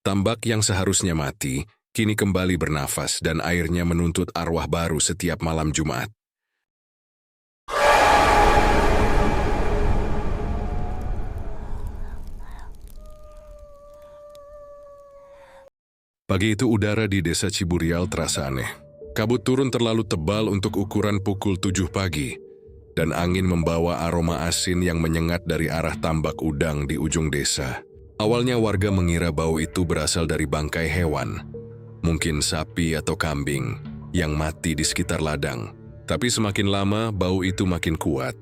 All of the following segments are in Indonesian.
Tambak yang seharusnya mati, kini kembali bernafas dan airnya menuntut arwah baru setiap malam Jumat. Pagi itu udara di desa Ciburial terasa aneh. Kabut turun terlalu tebal untuk ukuran pukul 7 pagi, dan angin membawa aroma asin yang menyengat dari arah tambak udang di ujung desa. Awalnya warga mengira bau itu berasal dari bangkai hewan, mungkin sapi atau kambing, yang mati di sekitar ladang. Tapi semakin lama bau itu makin kuat,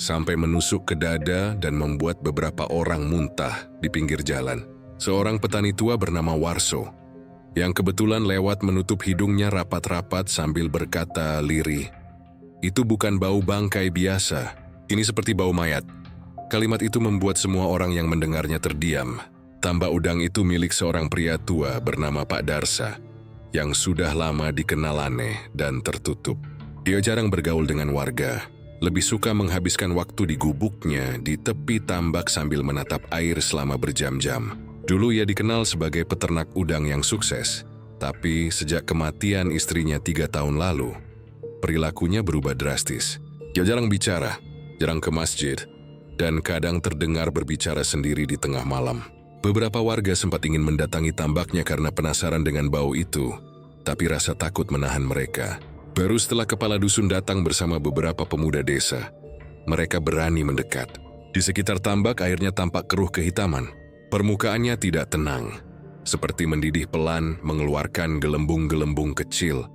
sampai menusuk ke dada dan membuat beberapa orang muntah di pinggir jalan. Seorang petani tua bernama Warso, yang kebetulan lewat menutup hidungnya rapat-rapat sambil berkata lirih, "Itu bukan bau bangkai biasa, ini seperti bau mayat." Kalimat itu membuat semua orang yang mendengarnya terdiam. Tambak udang itu milik seorang pria tua bernama Pak Darsa, yang sudah lama dikenal aneh dan tertutup. Dia jarang bergaul dengan warga, lebih suka menghabiskan waktu di gubuknya di tepi tambak sambil menatap air selama berjam-jam. Dulu ia dikenal sebagai peternak udang yang sukses, tapi sejak kematian istrinya 3 tahun lalu, perilakunya berubah drastis. Dia jarang bicara, jarang ke masjid, dan kadang terdengar berbicara sendiri di tengah malam. Beberapa warga sempat ingin mendatangi tambaknya karena penasaran dengan bau itu, tapi rasa takut menahan mereka. Baru setelah kepala dusun datang bersama beberapa pemuda desa, mereka berani mendekat. Di sekitar tambak airnya tampak keruh kehitaman. Permukaannya tidak tenang, seperti mendidih pelan mengeluarkan gelembung-gelembung kecil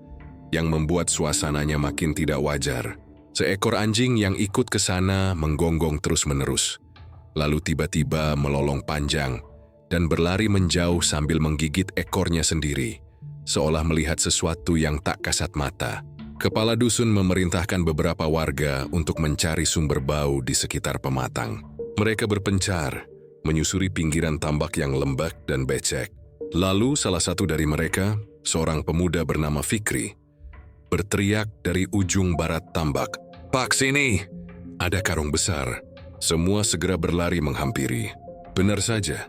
yang membuat suasananya makin tidak wajar. Seekor anjing yang ikut ke sana menggonggong terus-menerus, lalu tiba-tiba melolong panjang dan berlari menjauh sambil menggigit ekornya sendiri, seolah melihat sesuatu yang tak kasat mata. Kepala dusun memerintahkan beberapa warga untuk mencari sumber bau di sekitar pematang. Mereka berpencar, menyusuri pinggiran tambak yang lembab dan becek. Lalu salah satu dari mereka, seorang pemuda bernama Fikri, berteriak dari ujung barat tambak, "Pak, sini! Ada karung besar." Semua segera berlari menghampiri. Benar saja,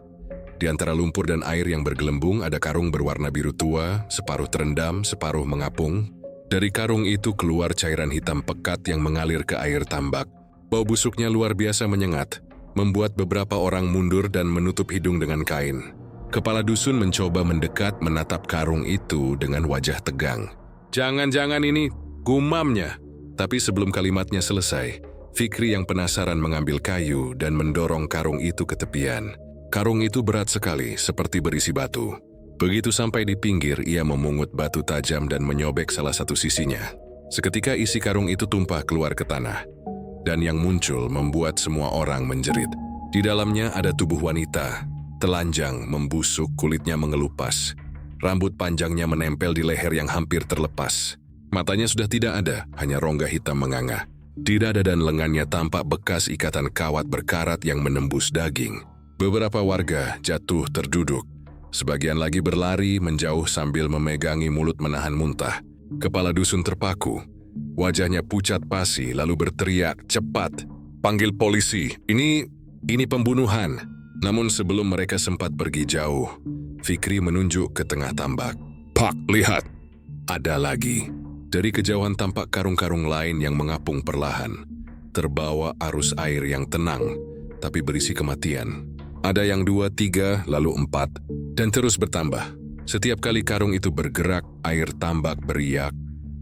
di antara lumpur dan air yang bergelembung ada karung berwarna biru tua, separuh terendam, separuh mengapung. Dari karung itu keluar cairan hitam pekat yang mengalir ke air tambak. Bau busuknya luar biasa menyengat, membuat beberapa orang mundur dan menutup hidung dengan kain. Kepala dusun mencoba mendekat menatap karung itu dengan wajah tegang. "Jangan-jangan ini gumamnya." Tapi sebelum kalimatnya selesai, Fikri yang penasaran mengambil kayu dan mendorong karung itu ke tepian. Karung itu berat sekali, seperti berisi batu. Begitu sampai di pinggir, ia memungut batu tajam dan menyobek salah satu sisinya. Seketika isi karung itu tumpah keluar ke tanah, dan yang muncul membuat semua orang menjerit. Di dalamnya ada tubuh wanita, telanjang, membusuk, kulitnya mengelupas. Rambut panjangnya menempel di leher yang hampir terlepas. Matanya sudah tidak ada, hanya rongga hitam menganga. Di dada dan lengannya tampak bekas ikatan kawat berkarat yang menembus daging. Beberapa warga jatuh terduduk. Sebagian lagi berlari menjauh sambil memegangi mulut menahan muntah. Kepala dusun terpaku. Wajahnya pucat pasi lalu berteriak, "Cepat, panggil polisi, ini pembunuhan." Namun sebelum mereka sempat pergi jauh, Fikri menunjuk ke tengah tambak. "Pak, lihat, ada lagi." Dari kejauhan tampak karung-karung lain yang mengapung perlahan, terbawa arus air yang tenang, tapi berisi kematian. Ada yang 2, 3, lalu 4, dan terus bertambah. Setiap kali karung itu bergerak, air tambak beriak,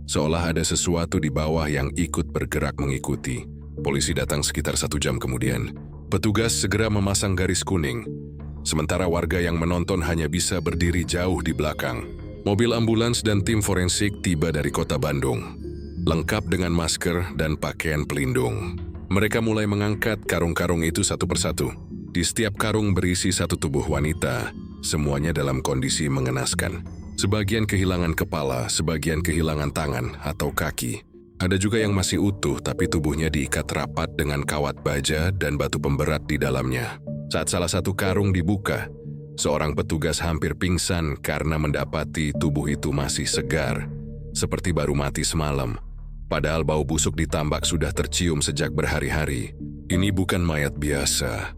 seolah ada sesuatu di bawah yang ikut bergerak mengikuti. Polisi datang sekitar 1 jam kemudian. Petugas segera memasang garis kuning, sementara warga yang menonton hanya bisa berdiri jauh di belakang. Mobil ambulans dan tim forensik tiba dari kota Bandung, lengkap dengan masker dan pakaian pelindung. Mereka mulai mengangkat karung-karung itu satu persatu. Di setiap karung berisi satu tubuh wanita, semuanya dalam kondisi mengenaskan. Sebagian kehilangan kepala, sebagian kehilangan tangan atau kaki. Ada juga yang masih utuh tapi tubuhnya diikat rapat dengan kawat baja dan batu pemberat di dalamnya. Saat salah satu karung dibuka, seorang petugas hampir pingsan karena mendapati tubuh itu masih segar, seperti baru mati semalam. Padahal bau busuk di tambak sudah tercium sejak berhari-hari. Ini bukan mayat biasa.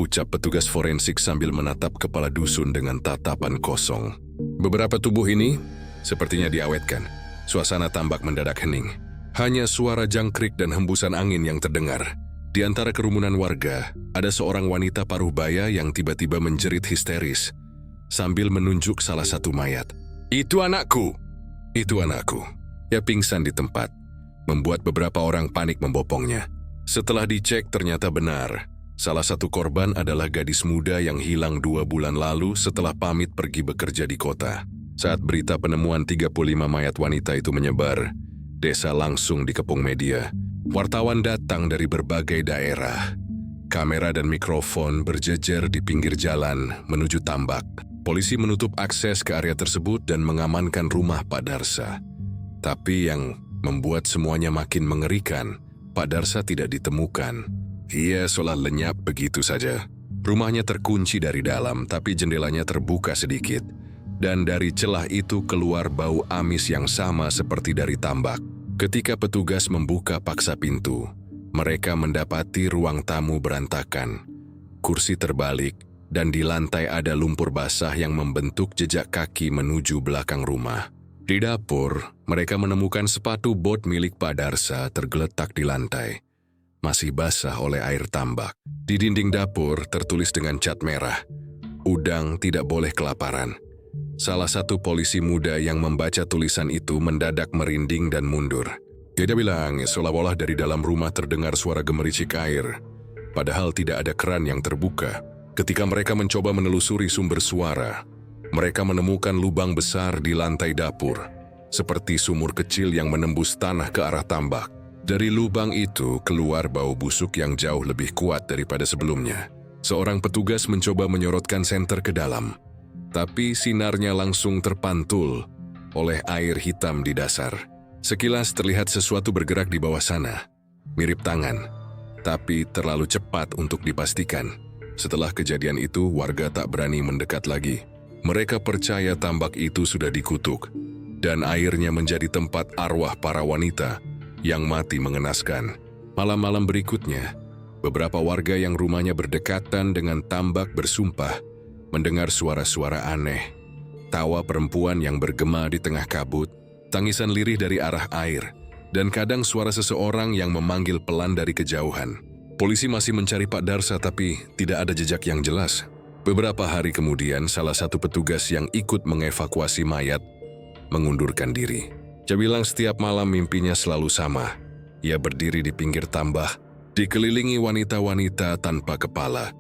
ucap petugas forensik sambil menatap kepala dusun dengan tatapan kosong. Beberapa tubuh ini sepertinya diawetkan. Suasana tambak mendadak hening. Hanya suara jangkrik dan hembusan angin yang terdengar. Di antara kerumunan warga, ada seorang wanita paruh baya yang tiba-tiba menjerit histeris sambil menunjuk salah satu mayat. Itu anakku! Itu anakku. Ia pingsan di tempat, membuat beberapa orang panik membopongnya. Setelah dicek ternyata benar. Salah satu korban adalah gadis muda yang hilang 2 bulan lalu setelah pamit pergi bekerja di kota. Saat berita penemuan 35 mayat wanita itu menyebar, desa langsung dikepung media. Wartawan datang dari berbagai daerah. Kamera dan mikrofon berjejer di pinggir jalan menuju tambak. Polisi menutup akses ke area tersebut dan mengamankan rumah Pak Darsa. Tapi yang membuat semuanya makin mengerikan, Pak Darsa tidak ditemukan. Ia seolah lenyap begitu saja. Rumahnya terkunci dari dalam, tapi jendelanya terbuka sedikit. Dan dari celah itu keluar bau amis yang sama seperti dari tambak. Ketika petugas membuka paksa pintu, mereka mendapati ruang tamu berantakan. Kursi terbalik, dan di lantai ada lumpur basah yang membentuk jejak kaki menuju belakang rumah. Di dapur, mereka menemukan sepatu bot milik Pak Darsa tergeletak di lantai. Masih basah oleh air tambak. Di dinding dapur tertulis dengan cat merah, "Udang tidak boleh kelaparan." Salah satu polisi muda yang membaca tulisan itu mendadak merinding dan mundur. Dia bilang seolah-olah dari dalam rumah terdengar suara gemericik air, padahal tidak ada keran yang terbuka. Ketika mereka mencoba menelusuri sumber suara, mereka menemukan lubang besar di lantai dapur, seperti sumur kecil yang menembus tanah ke arah tambak. Dari lubang itu keluar bau busuk yang jauh lebih kuat daripada sebelumnya. Seorang petugas mencoba menyorotkan senter ke dalam, tapi sinarnya langsung terpantul oleh air hitam di dasar. Sekilas terlihat sesuatu bergerak di bawah sana, mirip tangan, tapi terlalu cepat untuk dipastikan. Setelah kejadian itu, warga tak berani mendekat lagi. Mereka percaya tambak itu sudah dikutuk, dan airnya menjadi tempat arwah para wanita yang mati mengenaskan. Malam-malam berikutnya, beberapa warga yang rumahnya berdekatan dengan tambak bersumpah mendengar suara-suara aneh. Tawa perempuan yang bergema di tengah kabut, tangisan lirih dari arah air, dan kadang suara seseorang yang memanggil pelan dari kejauhan. Polisi masih mencari Pak Darsa tapi tidak ada jejak yang jelas. Beberapa hari kemudian, salah satu petugas yang ikut mengevakuasi mayat mengundurkan diri. Dia bilang setiap malam mimpinya selalu sama. Ia berdiri di pinggir tambak, dikelilingi wanita-wanita tanpa kepala,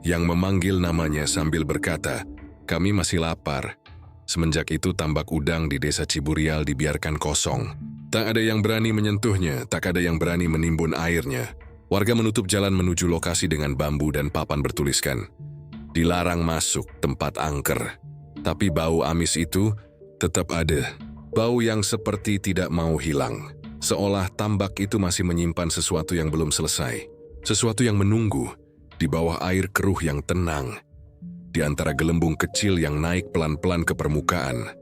yang memanggil namanya sambil berkata, "Kami masih lapar." Semenjak itu tambak udang di desa Ciburial dibiarkan kosong. Tak ada yang berani menyentuhnya, tak ada yang berani menimbun airnya. Warga menutup jalan menuju lokasi dengan bambu dan papan bertuliskan, "Dilarang masuk tempat angker." Tapi bau amis itu tetap ada. Bau yang seperti tidak mau hilang. Seolah tambak itu masih menyimpan sesuatu yang belum selesai. Sesuatu yang menunggu di bawah air keruh yang tenang. Di antara gelembung kecil yang naik pelan-pelan ke permukaan.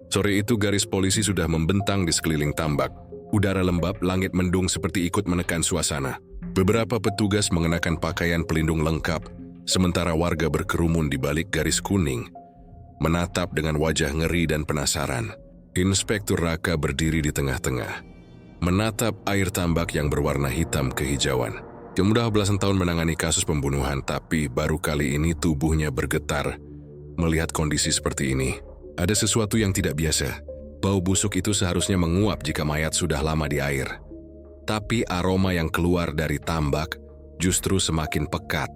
Sore itu garis polisi sudah membentang di sekeliling tambak. Udara lembab, langit mendung seperti ikut menekan suasana. Beberapa petugas mengenakan pakaian pelindung lengkap, sementara warga berkerumun di balik garis kuning, menatap dengan wajah ngeri dan penasaran. Inspektur Raka berdiri di tengah-tengah, menatap air tambak yang berwarna hitam kehijauan. Dia sudah belasan tahun menangani kasus pembunuhan, tapi baru kali ini tubuhnya bergetar melihat kondisi seperti ini. Ada sesuatu yang tidak biasa. Bau busuk itu seharusnya menguap jika mayat sudah lama di air. Tapi aroma yang keluar dari tambak justru semakin pekat,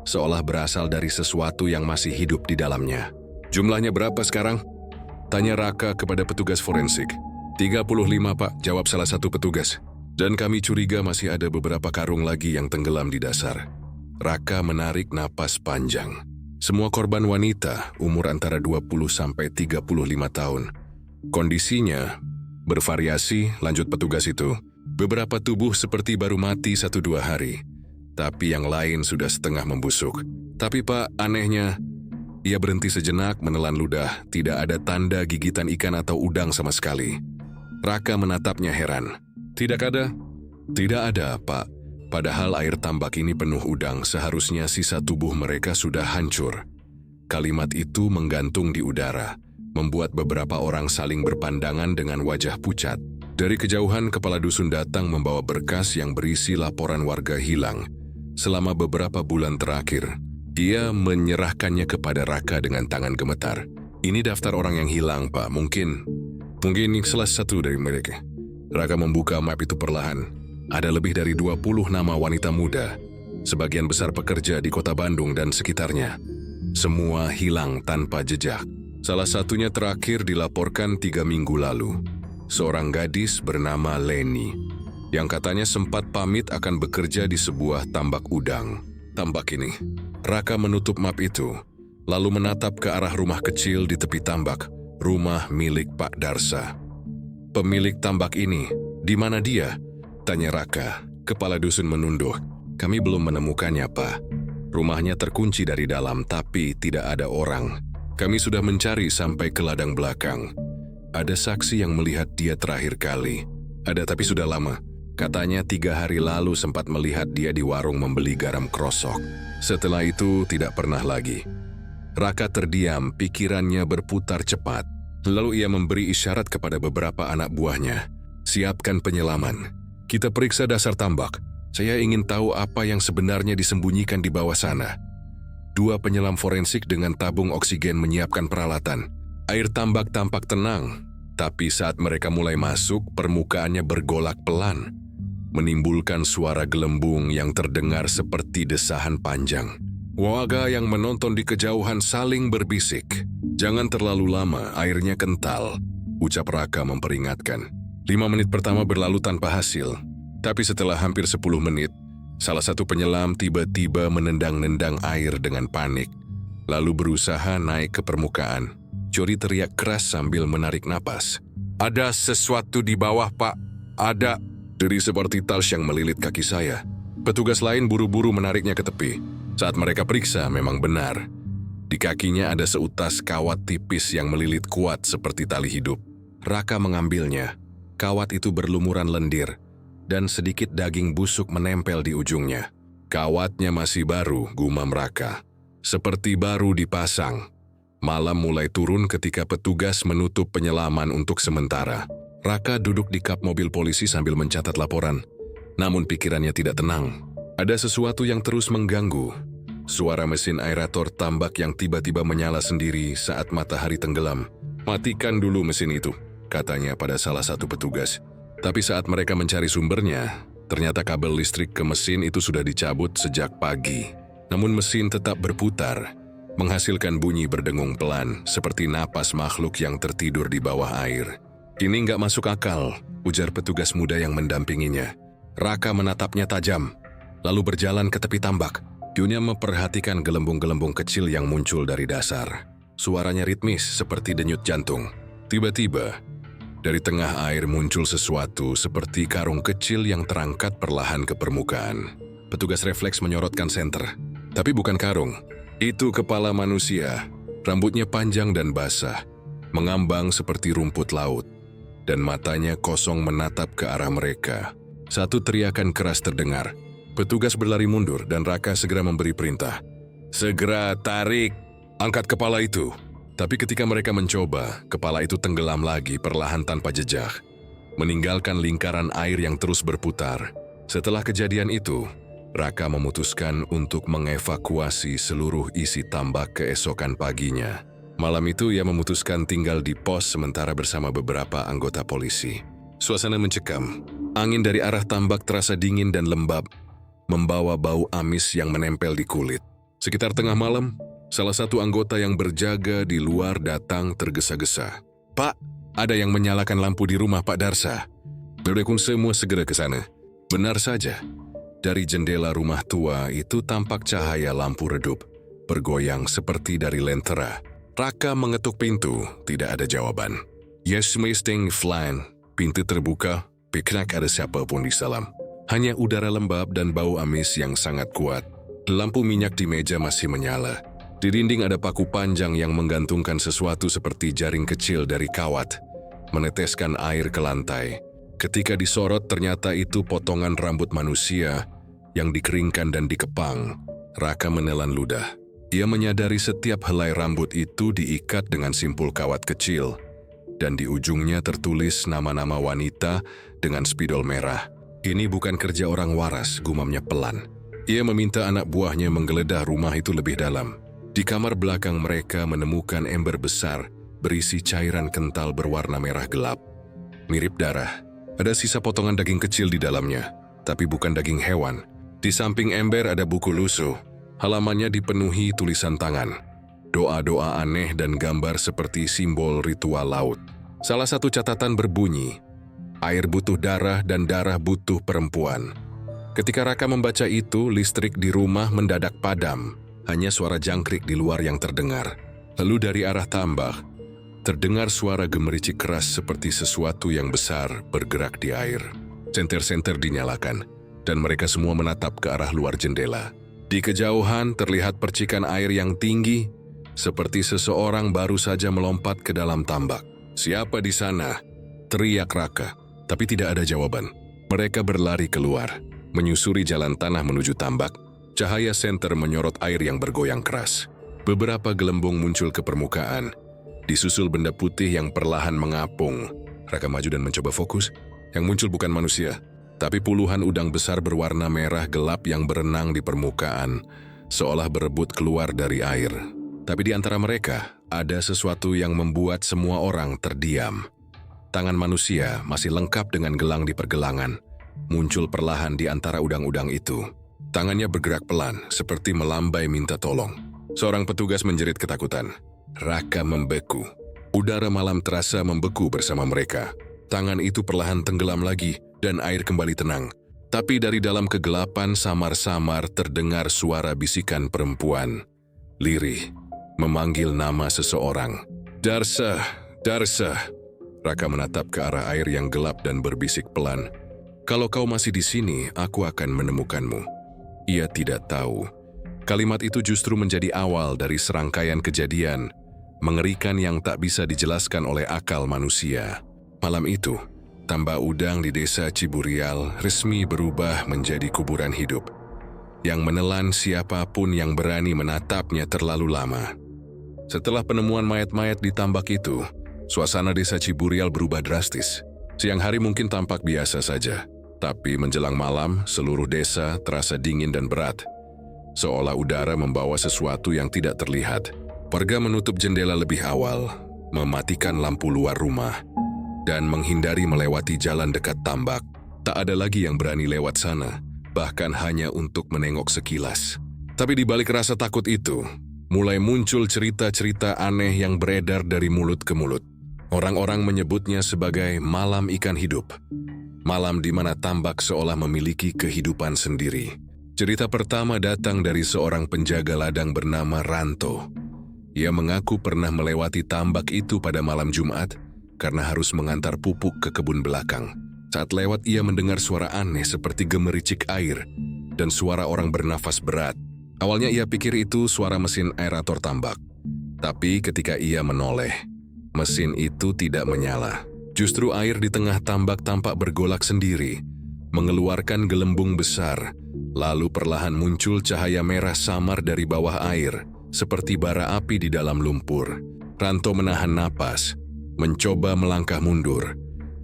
seolah berasal dari sesuatu yang masih hidup di dalamnya. "Jumlahnya berapa sekarang?" tanya Raka kepada petugas forensik. 35, Pak, jawab salah satu petugas. "Dan kami curiga masih ada beberapa karung lagi yang tenggelam di dasar." Raka menarik napas panjang. Semua korban wanita, umur antara 20 sampai 35 tahun. Kondisinya bervariasi, lanjut petugas itu. Beberapa tubuh seperti baru mati 1-2 hari, tapi yang lain sudah setengah membusuk. "Tapi Pak, anehnya..." Ia berhenti sejenak menelan ludah, tidak ada tanda gigitan ikan atau udang sama sekali. Raka menatapnya heran. "Tidak ada?" "Tidak ada, Pak. Padahal air tambak ini penuh udang, seharusnya sisa tubuh mereka sudah hancur. Kalimat itu menggantung di udara, membuat beberapa orang saling berpandangan dengan wajah pucat. Dari kejauhan, kepala dusun datang membawa berkas yang berisi laporan warga hilang. Selama beberapa bulan terakhir, ia menyerahkannya kepada Raka dengan tangan gemetar. Ini daftar orang yang hilang, Pak. Mungkin salah satu dari mereka. Raka membuka map itu perlahan. Ada lebih dari 20 nama wanita muda, sebagian besar pekerja di kota Bandung dan sekitarnya. Semua hilang tanpa jejak. Salah satunya terakhir dilaporkan 3 minggu lalu. Seorang gadis bernama Leni, yang katanya sempat pamit akan bekerja di sebuah tambak udang. Tambak ini, Raka menutup map itu, lalu menatap ke arah rumah kecil di tepi tambak, rumah milik Pak Darsa. Pemilik tambak ini, di mana dia? Tanya Raka. Kepala dusun menunduk. Kami belum menemukannya, Pak. Rumahnya terkunci dari dalam, tapi tidak ada orang. Kami sudah mencari sampai ke ladang belakang. Ada saksi yang melihat dia terakhir kali. Ada, tapi sudah lama. Katanya 3 hari lalu sempat melihat dia di warung membeli garam krosok. Setelah itu tidak pernah lagi. Raka terdiam, pikirannya berputar cepat. Lalu ia memberi isyarat kepada beberapa anak buahnya. Siapkan penyelaman. Kita periksa dasar tambak. Saya ingin tahu apa yang sebenarnya disembunyikan di bawah sana. 2 penyelam forensik dengan tabung oksigen menyiapkan peralatan. Air tambak tampak tenang, tapi saat mereka mulai masuk, permukaannya bergolak pelan, menimbulkan suara gelembung yang terdengar seperti desahan panjang. Warga yang menonton di kejauhan saling berbisik. Jangan terlalu lama, airnya kental, ucap Raka memperingatkan. 5 menit pertama berlalu tanpa hasil. Tapi setelah hampir 10 menit, salah satu penyelam tiba-tiba menendang-nendang air dengan panik, lalu berusaha naik ke permukaan. Cori teriak keras sambil menarik napas. Ada sesuatu di bawah, Pak. Ada. Deri seperti tals yang melilit kaki saya. Petugas lain buru-buru menariknya ke tepi. Saat mereka periksa, memang benar. Di kakinya ada seutas kawat tipis yang melilit kuat seperti tali hidup. Raka mengambilnya. Kawat itu berlumuran lendir, dan sedikit daging busuk menempel di ujungnya. Kawatnya masih baru, gumam Raka. Seperti baru dipasang. Malam mulai turun ketika petugas menutup penyelaman untuk sementara. Raka duduk di kap mobil polisi sambil mencatat laporan. Namun pikirannya tidak tenang. Ada sesuatu yang terus mengganggu. Suara mesin aerator tambak yang tiba-tiba menyala sendiri saat matahari tenggelam. Matikan dulu mesin itu, katanya pada salah satu petugas. Tapi saat mereka mencari sumbernya, ternyata kabel listrik ke mesin itu sudah dicabut sejak pagi. Namun mesin tetap berputar, menghasilkan bunyi berdengung pelan, seperti napas makhluk yang tertidur di bawah air. Ini nggak masuk akal, ujar petugas muda yang mendampinginya. Raka menatapnya tajam, lalu berjalan ke tepi tambak. Dunia memperhatikan gelembung-gelembung kecil yang muncul dari dasar. Suaranya ritmis seperti denyut jantung. Tiba-tiba, dari tengah air muncul sesuatu seperti karung kecil yang terangkat perlahan ke permukaan. Petugas refleks menyorotkan senter. Tapi bukan karung. Itu kepala manusia. Rambutnya panjang dan basah, mengambang seperti rumput laut. Dan matanya kosong menatap ke arah mereka. Satu teriakan keras terdengar. Petugas berlari mundur dan Raka segera memberi perintah. Segera tarik, angkat kepala itu. Tapi ketika mereka mencoba, kepala itu tenggelam lagi perlahan tanpa jejak, meninggalkan lingkaran air yang terus berputar. Setelah kejadian itu, Raka memutuskan untuk mengevakuasi seluruh isi tambak keesokan paginya. Malam itu ia memutuskan tinggal di pos sementara bersama beberapa anggota polisi. Suasana mencekam. Angin dari arah tambak terasa dingin dan lembab, membawa bau amis yang menempel di kulit. Sekitar tengah malam, salah satu anggota yang berjaga di luar datang tergesa-gesa. Pak, ada yang menyalakan lampu di rumah Pak Darsa. Mendukung semua segera ke sana. Benar saja. Dari jendela rumah tua itu tampak cahaya lampu redup, bergoyang seperti dari lentera. Raka mengetuk pintu, tidak ada jawaban. Yes, Mr. Flan. Pintu terbuka, piknak ada siapapun di dalam. Hanya udara lembab dan bau amis yang sangat kuat. Lampu minyak di meja masih menyala. Di dinding ada paku panjang yang menggantungkan sesuatu seperti jaring kecil dari kawat, meneteskan air ke lantai. Ketika disorot ternyata itu potongan rambut manusia yang dikeringkan dan dikepang. Raka menelan ludah. Ia menyadari setiap helai rambut itu diikat dengan simpul kawat kecil, dan di ujungnya tertulis nama-nama wanita dengan spidol merah. Ini bukan kerja orang waras, gumamnya pelan. Ia meminta anak buahnya menggeledah rumah itu lebih dalam. Di kamar belakang mereka menemukan ember besar berisi cairan kental berwarna merah gelap. Mirip darah. Ada sisa potongan daging kecil di dalamnya, tapi bukan daging hewan. Di samping ember ada buku lusuh. Halamannya dipenuhi tulisan tangan, doa-doa aneh dan gambar seperti simbol ritual laut. Salah satu catatan berbunyi, air butuh darah dan darah butuh perempuan. Ketika Raka membaca itu, listrik di rumah mendadak padam. Hanya suara jangkrik di luar yang terdengar. Lalu dari arah tambak, terdengar suara gemericik keras seperti sesuatu yang besar bergerak di air. Senter-senter dinyalakan, dan mereka semua menatap ke arah luar jendela. Di kejauhan terlihat percikan air yang tinggi, seperti seseorang baru saja melompat ke dalam tambak. "Siapa di sana?" teriak Raka, tapi tidak ada jawaban. Mereka berlari keluar, menyusuri jalan tanah menuju tambak. Cahaya senter menyorot air yang bergoyang keras. Beberapa gelembung muncul ke permukaan, disusul benda putih yang perlahan mengapung. Raka maju dan mencoba fokus. Yang muncul bukan manusia, tapi puluhan udang besar berwarna merah gelap yang berenang di permukaan, seolah berebut keluar dari air. Tapi di antara mereka, ada sesuatu yang membuat semua orang terdiam. Tangan manusia masih lengkap dengan gelang di pergelangan, muncul perlahan di antara udang-udang itu. Tangannya bergerak pelan, seperti melambai minta tolong. Seorang petugas menjerit ketakutan. Raka membeku. Udara malam terasa membeku bersama mereka. Tangan itu perlahan tenggelam lagi, dan air kembali tenang. Tapi dari dalam kegelapan samar-samar terdengar suara bisikan perempuan. Lirih, memanggil nama seseorang. "Darsa, Darsa." Raka menatap ke arah air yang gelap dan berbisik pelan. "Kalau kau masih di sini, aku akan menemukanmu." Ia tidak tahu. Kalimat itu justru menjadi awal dari serangkaian kejadian mengerikan yang tak bisa dijelaskan oleh akal manusia. Malam itu, tambak udang di desa Ciburial resmi berubah menjadi kuburan hidup, yang menelan siapapun yang berani menatapnya terlalu lama. Setelah penemuan mayat-mayat di tambak itu, suasana desa Ciburial berubah drastis. Siang hari mungkin tampak biasa saja, tapi menjelang malam, seluruh desa terasa dingin dan berat, seolah udara membawa sesuatu yang tidak terlihat. Warga menutup jendela lebih awal, mematikan lampu luar rumah, dan menghindari melewati jalan dekat tambak. Tak ada lagi yang berani lewat sana, bahkan hanya untuk menengok sekilas. Tapi di balik rasa takut itu, mulai muncul cerita-cerita aneh yang beredar dari mulut ke mulut. Orang-orang menyebutnya sebagai malam ikan hidup. Malam di mana tambak seolah memiliki kehidupan sendiri. Cerita pertama datang dari seorang penjaga ladang bernama Ranto. Ia mengaku pernah melewati tambak itu pada malam Jumat karena harus mengantar pupuk ke kebun belakang. Saat lewat ia mendengar suara aneh seperti gemericik air dan suara orang bernafas berat. Awalnya ia pikir itu suara mesin aerator tambak. Tapi ketika ia menoleh, mesin itu tidak menyala. Justru air di tengah tambak tampak bergolak sendiri, mengeluarkan gelembung besar, lalu perlahan muncul cahaya merah samar dari bawah air, seperti bara api di dalam lumpur. Ranto menahan napas, mencoba melangkah mundur.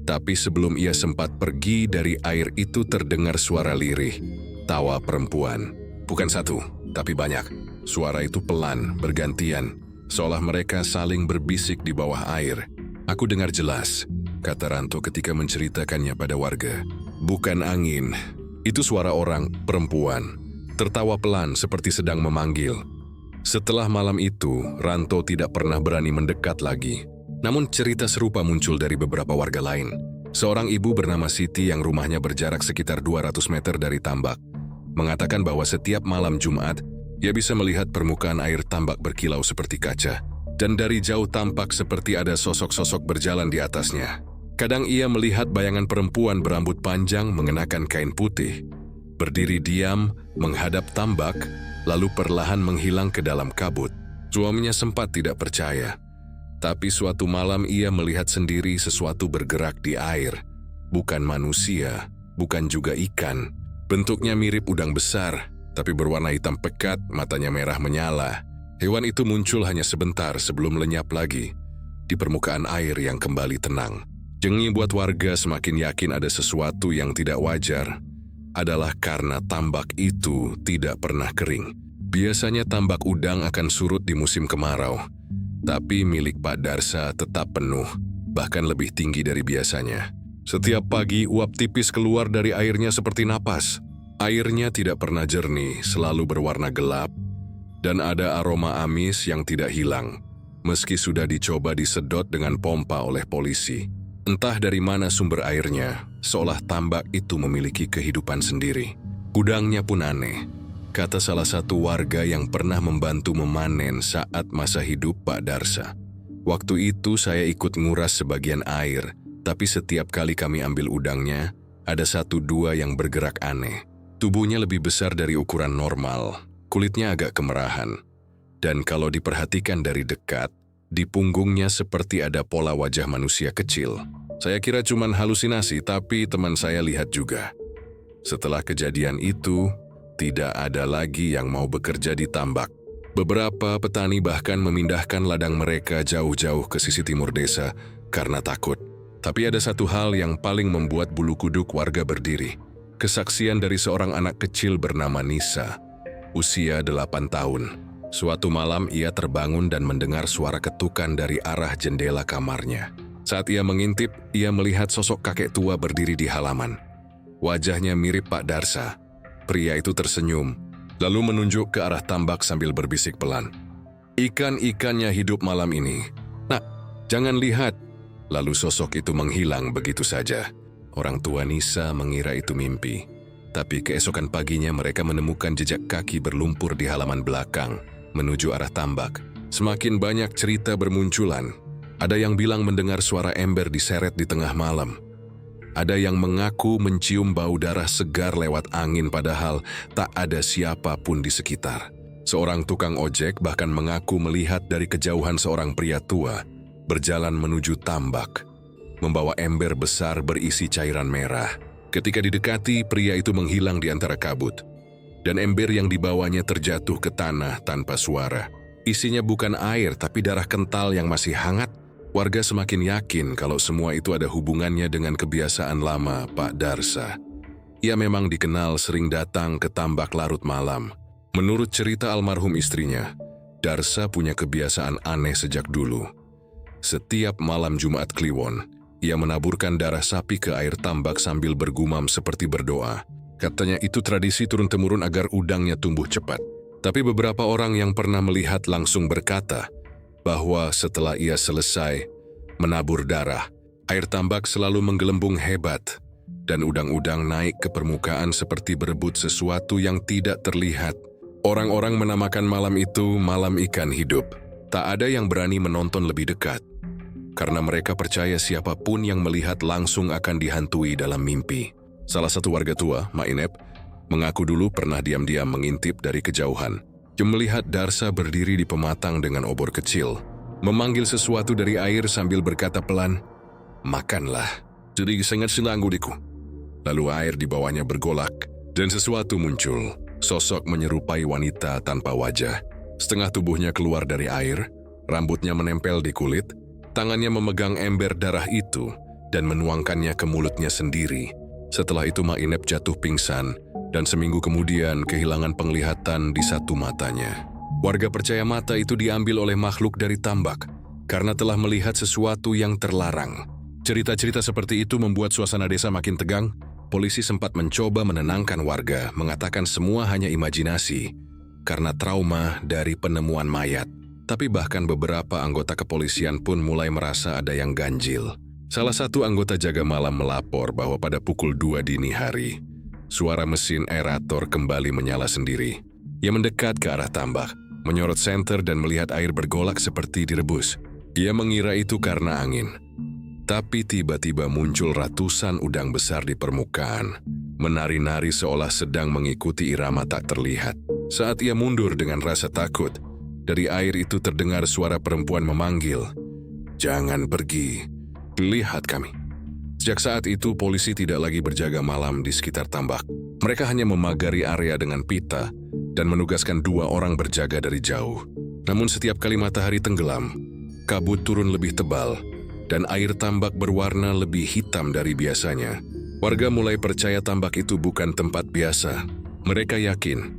Tapi sebelum ia sempat pergi dari air itu terdengar suara lirih, tawa perempuan. Bukan satu, tapi banyak. Suara itu pelan, bergantian, seolah mereka saling berbisik di bawah air. "Aku dengar jelas," kata Ranto ketika menceritakannya pada warga. "Bukan angin, itu suara orang, perempuan. Tertawa pelan seperti sedang memanggil." Setelah malam itu, Ranto tidak pernah berani mendekat lagi. Namun cerita serupa muncul dari beberapa warga lain. Seorang ibu bernama Siti yang rumahnya berjarak sekitar 200 meter dari tambak, mengatakan bahwa setiap malam Jumat, ia bisa melihat permukaan air tambak berkilau seperti kaca, dan dari jauh tampak seperti ada sosok-sosok berjalan di atasnya. Kadang ia melihat bayangan perempuan berambut panjang mengenakan kain putih, berdiri diam menghadap tambak, lalu perlahan menghilang ke dalam kabut. Suaminya sempat tidak percaya. Tapi suatu malam ia melihat sendiri sesuatu bergerak di air. Bukan manusia, bukan juga ikan. Bentuknya mirip udang besar, tapi berwarna hitam pekat, matanya merah menyala. Hewan itu muncul hanya sebentar sebelum lenyap lagi di permukaan air yang kembali tenang. Yang membuat warga semakin yakin ada sesuatu yang tidak wajar adalah karena tambak itu tidak pernah kering. Biasanya tambak udang akan surut di musim kemarau, tapi milik Pak Darsa tetap penuh, bahkan lebih tinggi dari biasanya. Setiap pagi uap tipis keluar dari airnya seperti napas. Airnya tidak pernah jernih, selalu berwarna gelap, dan ada aroma amis yang tidak hilang, meski sudah dicoba disedot dengan pompa oleh polisi. Entah dari mana sumber airnya, seolah tambak itu memiliki kehidupan sendiri. Udangnya pun aneh, kata salah satu warga yang pernah membantu memanen saat masa hidup Pak Darsa. Waktu itu saya ikut nguras sebagian air, tapi setiap kali kami ambil udangnya, ada 1-2 yang bergerak aneh. Tubuhnya lebih besar dari ukuran normal, kulitnya agak kemerahan, dan kalau diperhatikan dari dekat, di punggungnya seperti ada pola wajah manusia kecil. Saya kira cuman halusinasi, tapi teman saya lihat juga. Setelah kejadian itu, tidak ada lagi yang mau bekerja di tambak. Beberapa petani bahkan memindahkan ladang mereka jauh-jauh ke sisi timur desa karena takut. Tapi ada satu hal yang paling membuat bulu kuduk warga berdiri. Kesaksian dari seorang anak kecil bernama Nisa, usia 8 tahun. Suatu malam ia terbangun dan mendengar suara ketukan dari arah jendela kamarnya. Saat ia mengintip, ia melihat sosok kakek tua berdiri di halaman. Wajahnya mirip Pak Darsa. Pria itu tersenyum, lalu menunjuk ke arah tambak sambil berbisik pelan. "Ikan-ikannya hidup malam ini. Nak, jangan lihat." Lalu sosok itu menghilang begitu saja. Orang tua Nisa mengira itu mimpi. Tapi keesokan paginya mereka menemukan jejak kaki berlumpur di halaman belakang, menuju arah tambak. Semakin banyak cerita bermunculan. Ada yang bilang mendengar suara ember diseret di tengah malam. Ada yang mengaku mencium bau darah segar lewat angin padahal tak ada siapapun di sekitar. Seorang tukang ojek bahkan mengaku melihat dari kejauhan seorang pria tua berjalan menuju tambak, membawa ember besar berisi cairan merah. Ketika didekati, pria itu menghilang di antara kabut, dan ember yang dibawanya terjatuh ke tanah tanpa suara. Isinya bukan air, tapi darah kental yang masih hangat. Warga semakin yakin kalau semua itu ada hubungannya dengan kebiasaan lama Pak Darsa. Ia memang dikenal sering datang ke tambak larut malam. Menurut cerita almarhum istrinya, Darsa punya kebiasaan aneh sejak dulu. Setiap malam Jumat Kliwon, ia menaburkan darah sapi ke air tambak sambil bergumam seperti berdoa. Katanya itu tradisi turun-temurun agar udangnya tumbuh cepat. Tapi beberapa orang yang pernah melihat langsung berkata bahwa setelah ia selesai menabur darah, air tambak selalu menggelembung hebat dan udang-udang naik ke permukaan seperti berebut sesuatu yang tidak terlihat. Orang-orang menamakan malam itu malam ikan hidup. Tak ada yang berani menonton lebih dekat, karena mereka percaya siapapun yang melihat langsung akan dihantui dalam mimpi. Salah satu warga tua, Mak Inep, mengaku dulu pernah diam-diam mengintip dari kejauhan. Dia melihat Darsa berdiri di pematang dengan obor kecil, memanggil sesuatu dari air sambil berkata pelan, "Makanlah, jadi sangat silanggudiku." Lalu air di bawahnya bergolak, dan sesuatu muncul, sosok menyerupai wanita tanpa wajah. Setengah tubuhnya keluar dari air, rambutnya menempel di kulit, tangannya memegang ember darah itu dan menuangkannya ke mulutnya sendiri. Setelah itu Mak Inep jatuh pingsan dan seminggu kemudian kehilangan penglihatan di satu matanya. Warga percaya mata itu diambil oleh makhluk dari tambak karena telah melihat sesuatu yang terlarang. Cerita-cerita seperti itu membuat suasana desa makin tegang. Polisi sempat mencoba menenangkan warga, mengatakan semua hanya imajinasi karena trauma dari penemuan mayat. Tapi bahkan beberapa anggota kepolisian pun mulai merasa ada yang ganjil. Salah satu anggota jaga malam melapor bahwa pada pukul 2 dini hari, suara mesin aerator kembali menyala sendiri. Ia mendekat ke arah tambak, menyorot senter dan melihat air bergolak seperti direbus. Ia mengira itu karena angin. Tapi tiba-tiba muncul ratusan udang besar di permukaan, menari-nari seolah sedang mengikuti irama tak terlihat. Saat ia mundur dengan rasa takut, dari air itu terdengar suara perempuan memanggil, "Jangan pergi, lihat kami." Sejak saat itu polisi tidak lagi berjaga malam di sekitar tambak. Mereka hanya memagari area dengan pita dan menugaskan 2 orang berjaga dari jauh. Namun setiap kali matahari tenggelam, kabut turun lebih tebal dan air tambak berwarna lebih hitam dari biasanya. Warga mulai percaya tambak itu bukan tempat biasa. Mereka yakin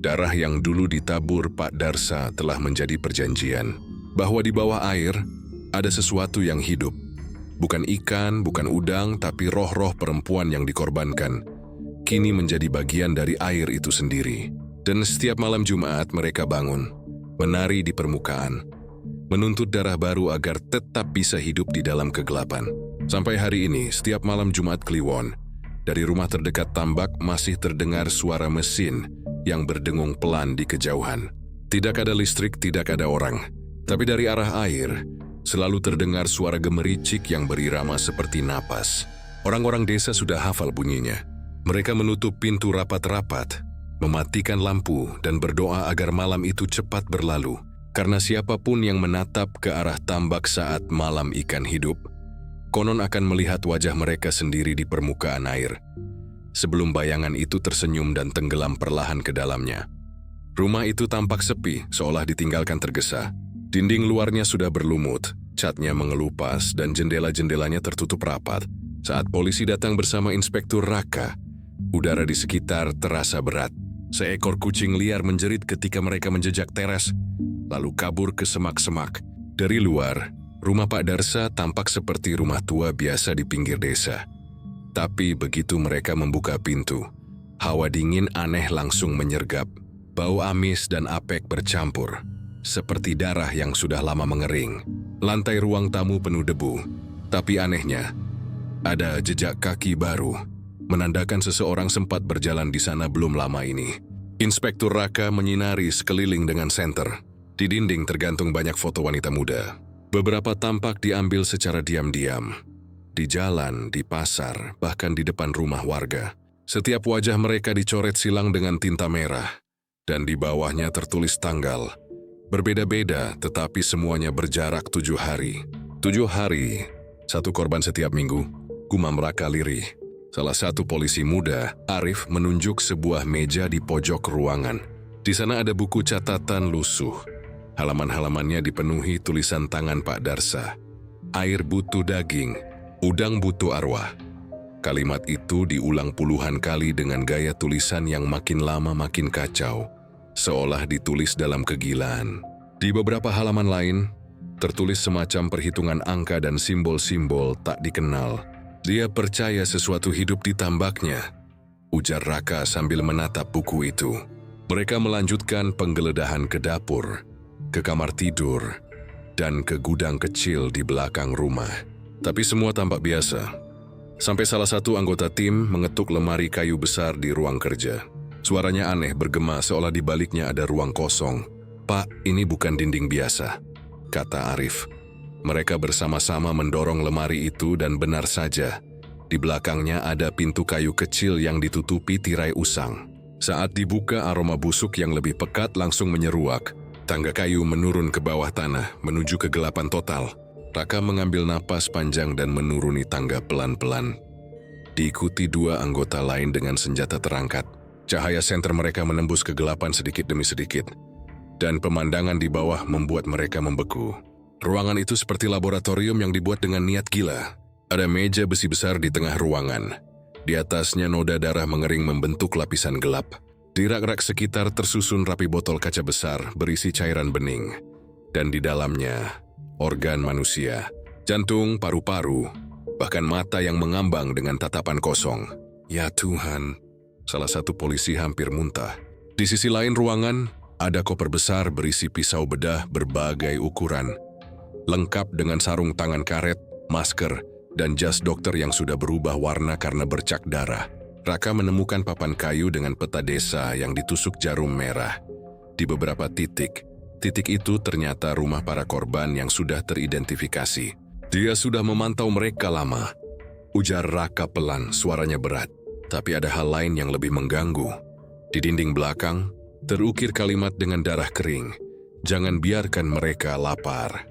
darah yang dulu ditabur Pak Darsa telah menjadi perjanjian, bahwa di bawah air ada sesuatu yang hidup. Bukan ikan, bukan udang, tapi roh-roh perempuan yang dikorbankan kini menjadi bagian dari air itu sendiri. Dan setiap malam Jumat mereka bangun, menari di permukaan, menuntut darah baru agar tetap bisa hidup di dalam kegelapan. Sampai hari ini, setiap malam Jumat Kliwon, dari rumah terdekat tambak masih terdengar suara mesin yang berdengung pelan di kejauhan. Tidak ada listrik, tidak ada orang. Tapi dari arah air, selalu terdengar suara gemericik yang berirama seperti napas. Orang-orang desa sudah hafal bunyinya. Mereka menutup pintu rapat-rapat, mematikan lampu dan berdoa agar malam itu cepat berlalu. Karena siapapun yang menatap ke arah tambak saat malam ikan hidup, konon akan melihat wajah mereka sendiri di permukaan air. Sebelum bayangan itu tersenyum dan tenggelam perlahan ke dalamnya. Rumah itu tampak sepi, seolah ditinggalkan tergesa. Dinding luarnya sudah berlumut, catnya mengelupas dan jendela-jendelanya tertutup rapat. Saat polisi datang bersama Inspektur Raka, udara di sekitar terasa berat. Seekor kucing liar menjerit ketika mereka menjejak teras, lalu kabur ke semak-semak. Dari luar, rumah Pak Darsa tampak seperti rumah tua biasa di pinggir desa. Tapi begitu mereka membuka pintu, hawa dingin aneh langsung menyergap. Bau amis dan apek bercampur, seperti darah yang sudah lama mengering. Lantai ruang tamu penuh debu, tapi anehnya, ada jejak kaki baru, menandakan seseorang sempat berjalan di sana belum lama ini. Inspektur Raka menyinari sekeliling dengan senter. Di dinding tergantung banyak foto wanita muda. Beberapa tampak diambil secara diam-diam. Di jalan, di pasar, bahkan di depan rumah warga. Setiap wajah mereka dicoret silang dengan tinta merah. Dan di bawahnya tertulis tanggal. Berbeda-beda, tetapi semuanya berjarak 7 hari. 7 hari, 1 korban setiap minggu, gumam Raka lirih. Salah satu polisi muda, Arif, menunjuk sebuah meja di pojok ruangan. Di sana ada buku catatan lusuh. Halaman-halamannya dipenuhi tulisan tangan Pak Darsa. Air butuh daging, udang butuh arwah. Kalimat itu diulang puluhan kali dengan gaya tulisan yang makin lama makin kacau, seolah ditulis dalam kegilaan. Di beberapa halaman lain, tertulis semacam perhitungan angka dan simbol-simbol tak dikenal. Dia percaya sesuatu hidup di tambaknya, ujar Raka sambil menatap buku itu. Mereka melanjutkan penggeledahan ke dapur, ke kamar tidur, dan ke gudang kecil di belakang rumah. Tapi semua tampak biasa. Sampai salah satu anggota tim mengetuk lemari kayu besar di ruang kerja. Suaranya aneh bergema seolah di baliknya ada ruang kosong. "Pak, ini bukan dinding biasa," kata Arif. Mereka bersama-sama mendorong lemari itu dan benar saja, di belakangnya ada pintu kayu kecil yang ditutupi tirai usang. Saat dibuka, aroma busuk yang lebih pekat langsung menyeruak. Tangga kayu menurun ke bawah tanah, menuju kegelapan total. Raka mengambil napas panjang dan menuruni tangga pelan-pelan. Diikuti 2 anggota lain dengan senjata terangkat. Cahaya senter mereka menembus kegelapan sedikit demi sedikit. Dan pemandangan di bawah membuat mereka membeku. Ruangan itu seperti laboratorium yang dibuat dengan niat gila. Ada meja besi besar di tengah ruangan. Di atasnya noda darah mengering membentuk lapisan gelap. Di rak-rak sekitar tersusun rapi botol kaca besar berisi cairan bening. Dan di dalamnya, organ manusia, jantung, paru-paru, bahkan mata yang mengambang dengan tatapan kosong. Ya Tuhan, salah satu polisi hampir muntah. Di sisi lain ruangan, ada koper besar berisi pisau bedah berbagai ukuran, lengkap dengan sarung tangan karet, masker, dan jas dokter yang sudah berubah warna karena bercak darah. Raka menemukan papan kayu dengan peta desa yang ditusuk jarum merah. Di beberapa titik itu ternyata rumah para korban yang sudah teridentifikasi. "Dia sudah memantau mereka lama," ujar Raka pelan, suaranya berat. Tapi ada hal lain yang lebih mengganggu. Di dinding belakang, terukir kalimat dengan darah kering, "Jangan biarkan mereka lapar."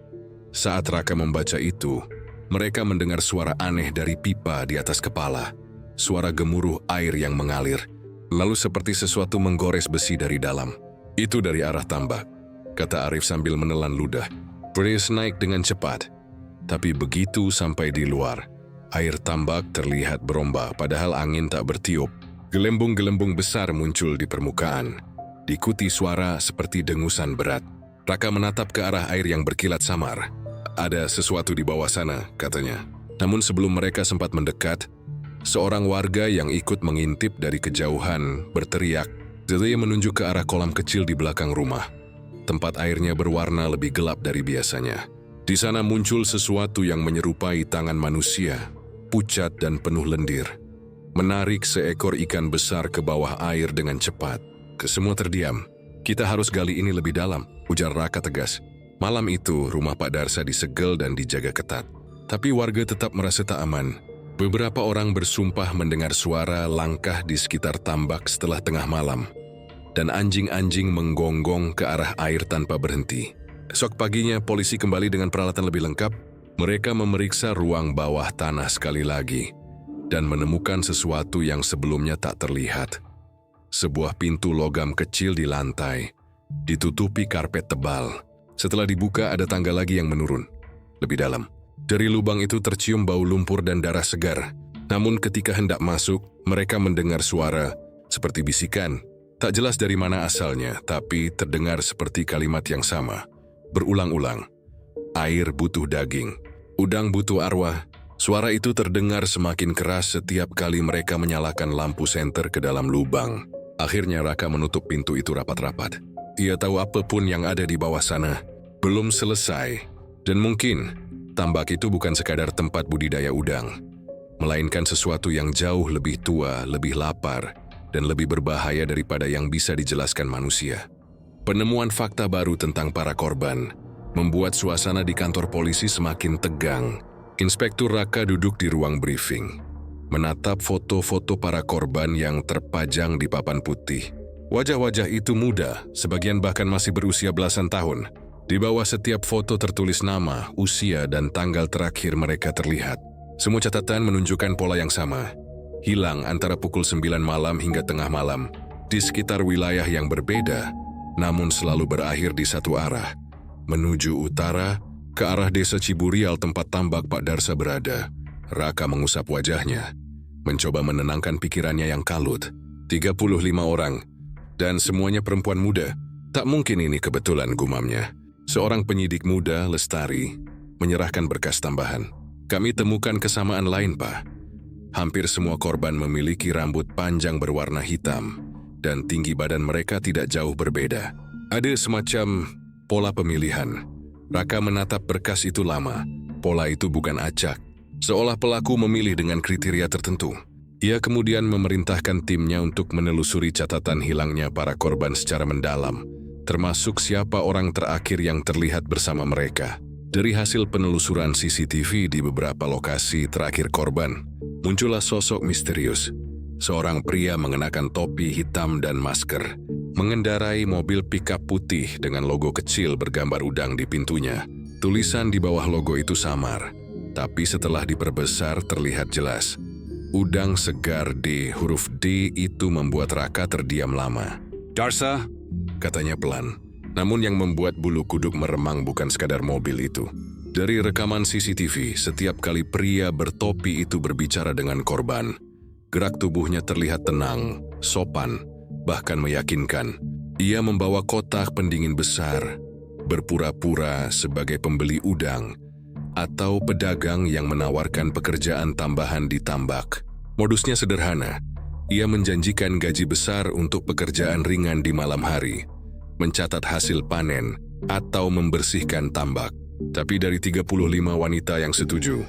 Saat Raka membaca itu, mereka mendengar suara aneh dari pipa di atas kepala. Suara gemuruh air yang mengalir, Lalu seperti sesuatu menggores besi dari dalam. Itu dari arah tambak, kata Arif sambil menelan ludah. Breeze naik dengan cepat. Tapi begitu sampai di luar, air tambak terlihat berombak padahal angin tak bertiup. Gelembung-gelembung besar muncul di permukaan. Diikuti suara seperti dengusan berat. Raka menatap ke arah air yang berkilat samar. Ada sesuatu di bawah sana, katanya. Namun sebelum mereka sempat mendekat, seorang warga yang ikut mengintip dari kejauhan berteriak. Dia menunjuk ke arah kolam kecil di belakang rumah. Tempat airnya berwarna lebih gelap dari biasanya. Di sana muncul sesuatu yang menyerupai tangan manusia, pucat dan penuh lendir. Menarik seekor ikan besar ke bawah air dengan cepat. Kesemua terdiam. Kita harus gali ini lebih dalam, ujar Raka tegas. Malam itu, rumah Pak Darsa disegel dan dijaga ketat. Tapi warga tetap merasa tak aman. Beberapa orang bersumpah mendengar suara langkah di sekitar tambak setelah tengah malam. Dan anjing-anjing menggonggong ke arah air tanpa berhenti. Esok paginya, polisi kembali dengan peralatan lebih lengkap. Mereka memeriksa ruang bawah tanah sekali lagi. Dan menemukan sesuatu yang sebelumnya tak terlihat. Sebuah pintu logam kecil di lantai, ditutupi karpet tebal. Setelah dibuka ada tangga lagi yang menurun. Lebih dalam. Dari lubang itu tercium bau lumpur dan darah segar. Namun ketika hendak masuk, mereka mendengar suara seperti bisikan. Tak jelas dari mana asalnya, tapi terdengar seperti kalimat yang sama. Berulang-ulang. Air butuh daging. Udang butuh arwah. Suara itu terdengar semakin keras setiap kali mereka menyalakan lampu senter ke dalam lubang. Akhirnya Raka menutup pintu itu rapat-rapat. Ia tahu apapun yang ada di bawah sana belum selesai. Dan mungkin tambak itu bukan sekadar tempat budidaya udang, melainkan sesuatu yang jauh lebih tua, lebih lapar, dan lebih berbahaya daripada yang bisa dijelaskan manusia. Penemuan fakta baru tentang para korban membuat suasana di kantor polisi semakin tegang. Inspektur Raka duduk di ruang briefing, menatap foto-foto para korban yang terpajang di papan putih. Wajah-wajah itu muda, sebagian bahkan masih berusia belasan tahun. Di bawah setiap foto tertulis nama, usia, dan tanggal terakhir mereka terlihat. Semua catatan menunjukkan pola yang sama. Hilang antara pukul 9 malam hingga tengah malam, di sekitar wilayah yang berbeda, namun selalu berakhir di satu arah, menuju utara, ke arah desa Ciburial tempat tambak Pak Darsa berada. Raka mengusap wajahnya, mencoba menenangkan pikirannya yang kalut. 35 orang, dan semuanya perempuan muda. Tak mungkin ini kebetulan, gumamnya. Seorang penyidik muda, Lestari, menyerahkan berkas tambahan. Kami temukan kesamaan lain, Pak. Hampir semua korban memiliki rambut panjang berwarna hitam, dan tinggi badan mereka tidak jauh berbeda. Ada semacam pola pemilihan. Raka menatap berkas itu lama. Pola itu bukan acak, seolah pelaku memilih dengan kriteria tertentu. Ia kemudian memerintahkan timnya untuk menelusuri catatan hilangnya para korban secara mendalam, termasuk siapa orang terakhir yang terlihat bersama mereka. Dari hasil penelusuran CCTV di beberapa lokasi terakhir korban, muncullah sosok misterius. Seorang pria mengenakan topi hitam dan masker, mengendarai mobil pickup putih dengan logo kecil bergambar udang di pintunya. Tulisan di bawah logo itu samar, tapi setelah diperbesar terlihat jelas. Udang segar D, huruf D itu membuat Raka terdiam lama. "Darsa," katanya pelan. Namun yang membuat bulu kuduk meremang bukan sekadar mobil itu. Dari rekaman CCTV, setiap kali pria bertopi itu berbicara dengan korban, gerak tubuhnya terlihat tenang, sopan, bahkan meyakinkan. Ia membawa kotak pendingin besar, berpura-pura sebagai pembeli udang, atau pedagang yang menawarkan pekerjaan tambahan di tambak. Modusnya sederhana. Ia menjanjikan gaji besar untuk pekerjaan ringan di malam hari, mencatat hasil panen, atau membersihkan tambak. Tapi dari 35 wanita yang setuju,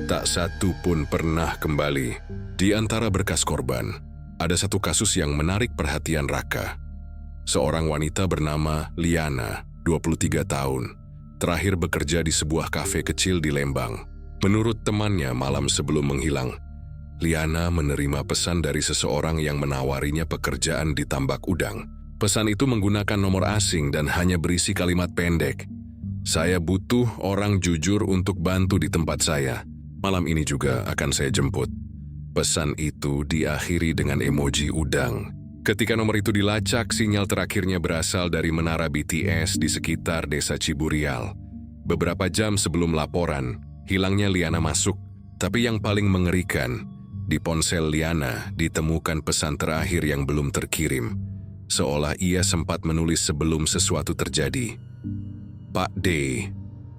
tak satu pun pernah kembali. Di antara berkas korban, ada satu kasus yang menarik perhatian Raka. Seorang wanita bernama Liana, 23 tahun, terakhir bekerja di sebuah kafe kecil di Lembang. Menurut temannya malam sebelum menghilang, Liana menerima pesan dari seseorang yang menawarinya pekerjaan di tambak udang. Pesan itu menggunakan nomor asing dan hanya berisi kalimat pendek. "Saya butuh orang jujur untuk bantu di tempat saya. Malam ini juga akan saya jemput." Pesan itu diakhiri dengan emoji udang. Ketika nomor itu dilacak, sinyal terakhirnya berasal dari menara BTS di sekitar desa Ciburial. Beberapa jam sebelum laporan, hilangnya Liana masuk. Tapi yang paling mengerikan, di ponsel Liana ditemukan pesan terakhir yang belum terkirim. Seolah ia sempat menulis sebelum sesuatu terjadi. Pak D.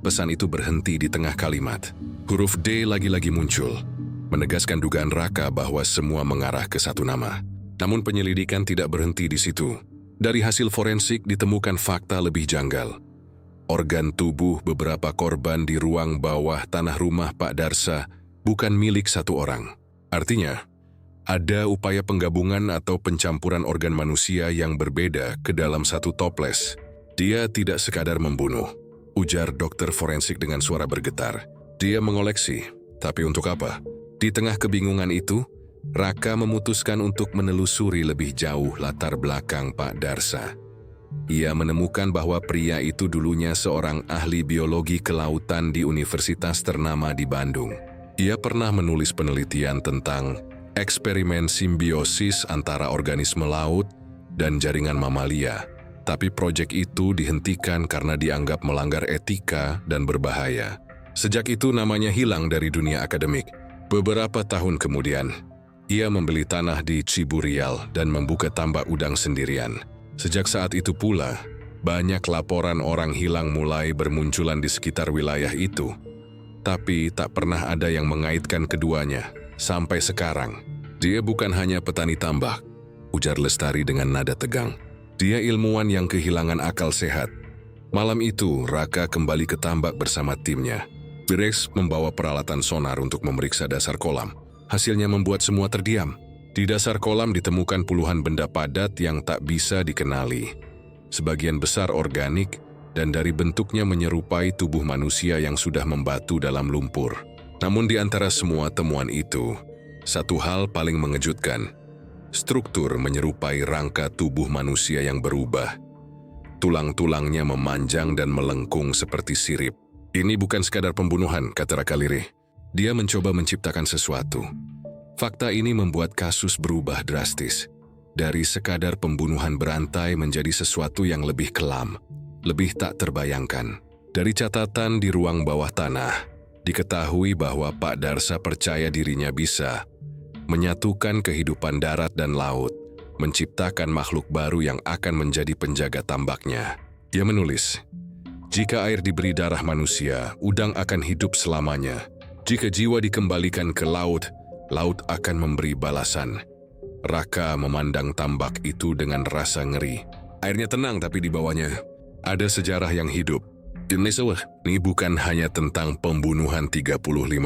Pesan itu berhenti di tengah kalimat. Huruf D lagi-lagi muncul, menegaskan dugaan Raka bahwa semua mengarah ke satu nama. Namun penyelidikan tidak berhenti di situ. Dari hasil forensik ditemukan fakta lebih janggal. Organ tubuh beberapa korban di ruang bawah tanah rumah Pak Darsa bukan milik satu orang. Artinya, ada upaya penggabungan atau pencampuran organ manusia yang berbeda ke dalam satu toples. Dia tidak sekadar membunuh, ujar dokter forensik dengan suara bergetar. Dia mengoleksi, tapi untuk apa? Di tengah kebingungan itu, Raka memutuskan untuk menelusuri lebih jauh latar belakang Pak Darsa. Ia menemukan bahwa pria itu dulunya seorang ahli biologi kelautan di universitas ternama di Bandung. Ia pernah menulis penelitian tentang eksperimen simbiosis antara organisme laut dan jaringan mamalia. Tapi proyek itu dihentikan karena dianggap melanggar etika dan berbahaya. Sejak itu namanya hilang dari dunia akademik. Beberapa tahun kemudian, ia membeli tanah di Ciburial dan membuka tambak udang sendirian. Sejak saat itu pula, banyak laporan orang hilang mulai bermunculan di sekitar wilayah itu. Tapi tak pernah ada yang mengaitkan keduanya. Sampai sekarang, dia bukan hanya petani tambak, ujar Lestari dengan nada tegang. Dia ilmuwan yang kehilangan akal sehat. Malam itu, Raka kembali ke tambak bersama timnya. Virex membawa peralatan sonar untuk memeriksa dasar kolam. Hasilnya membuat semua terdiam. Di dasar kolam ditemukan puluhan benda padat yang tak bisa dikenali. Sebagian besar organik dan dari bentuknya menyerupai tubuh manusia yang sudah membatu dalam lumpur. Namun di antara semua temuan itu, satu hal paling mengejutkan. Struktur menyerupai rangka tubuh manusia yang berubah. Tulang-tulangnya memanjang dan melengkung seperti sirip. Ini bukan sekadar pembunuhan, kata Raka lirih. Dia mencoba menciptakan sesuatu. Fakta ini membuat kasus berubah drastis. Dari sekadar pembunuhan berantai menjadi sesuatu yang lebih kelam, lebih tak terbayangkan. Dari catatan di ruang bawah tanah, diketahui bahwa Pak Darsa percaya dirinya bisa menyatukan kehidupan darat dan laut, menciptakan makhluk baru yang akan menjadi penjaga tambaknya. Dia menulis, jika air diberi darah manusia, udang akan hidup selamanya. Jika jiwa dikembalikan ke laut, laut akan memberi balasan. Raka memandang tambak itu dengan rasa ngeri. Airnya tenang tapi di bawahnya ada sejarah yang hidup. Ini bukan hanya tentang pembunuhan 35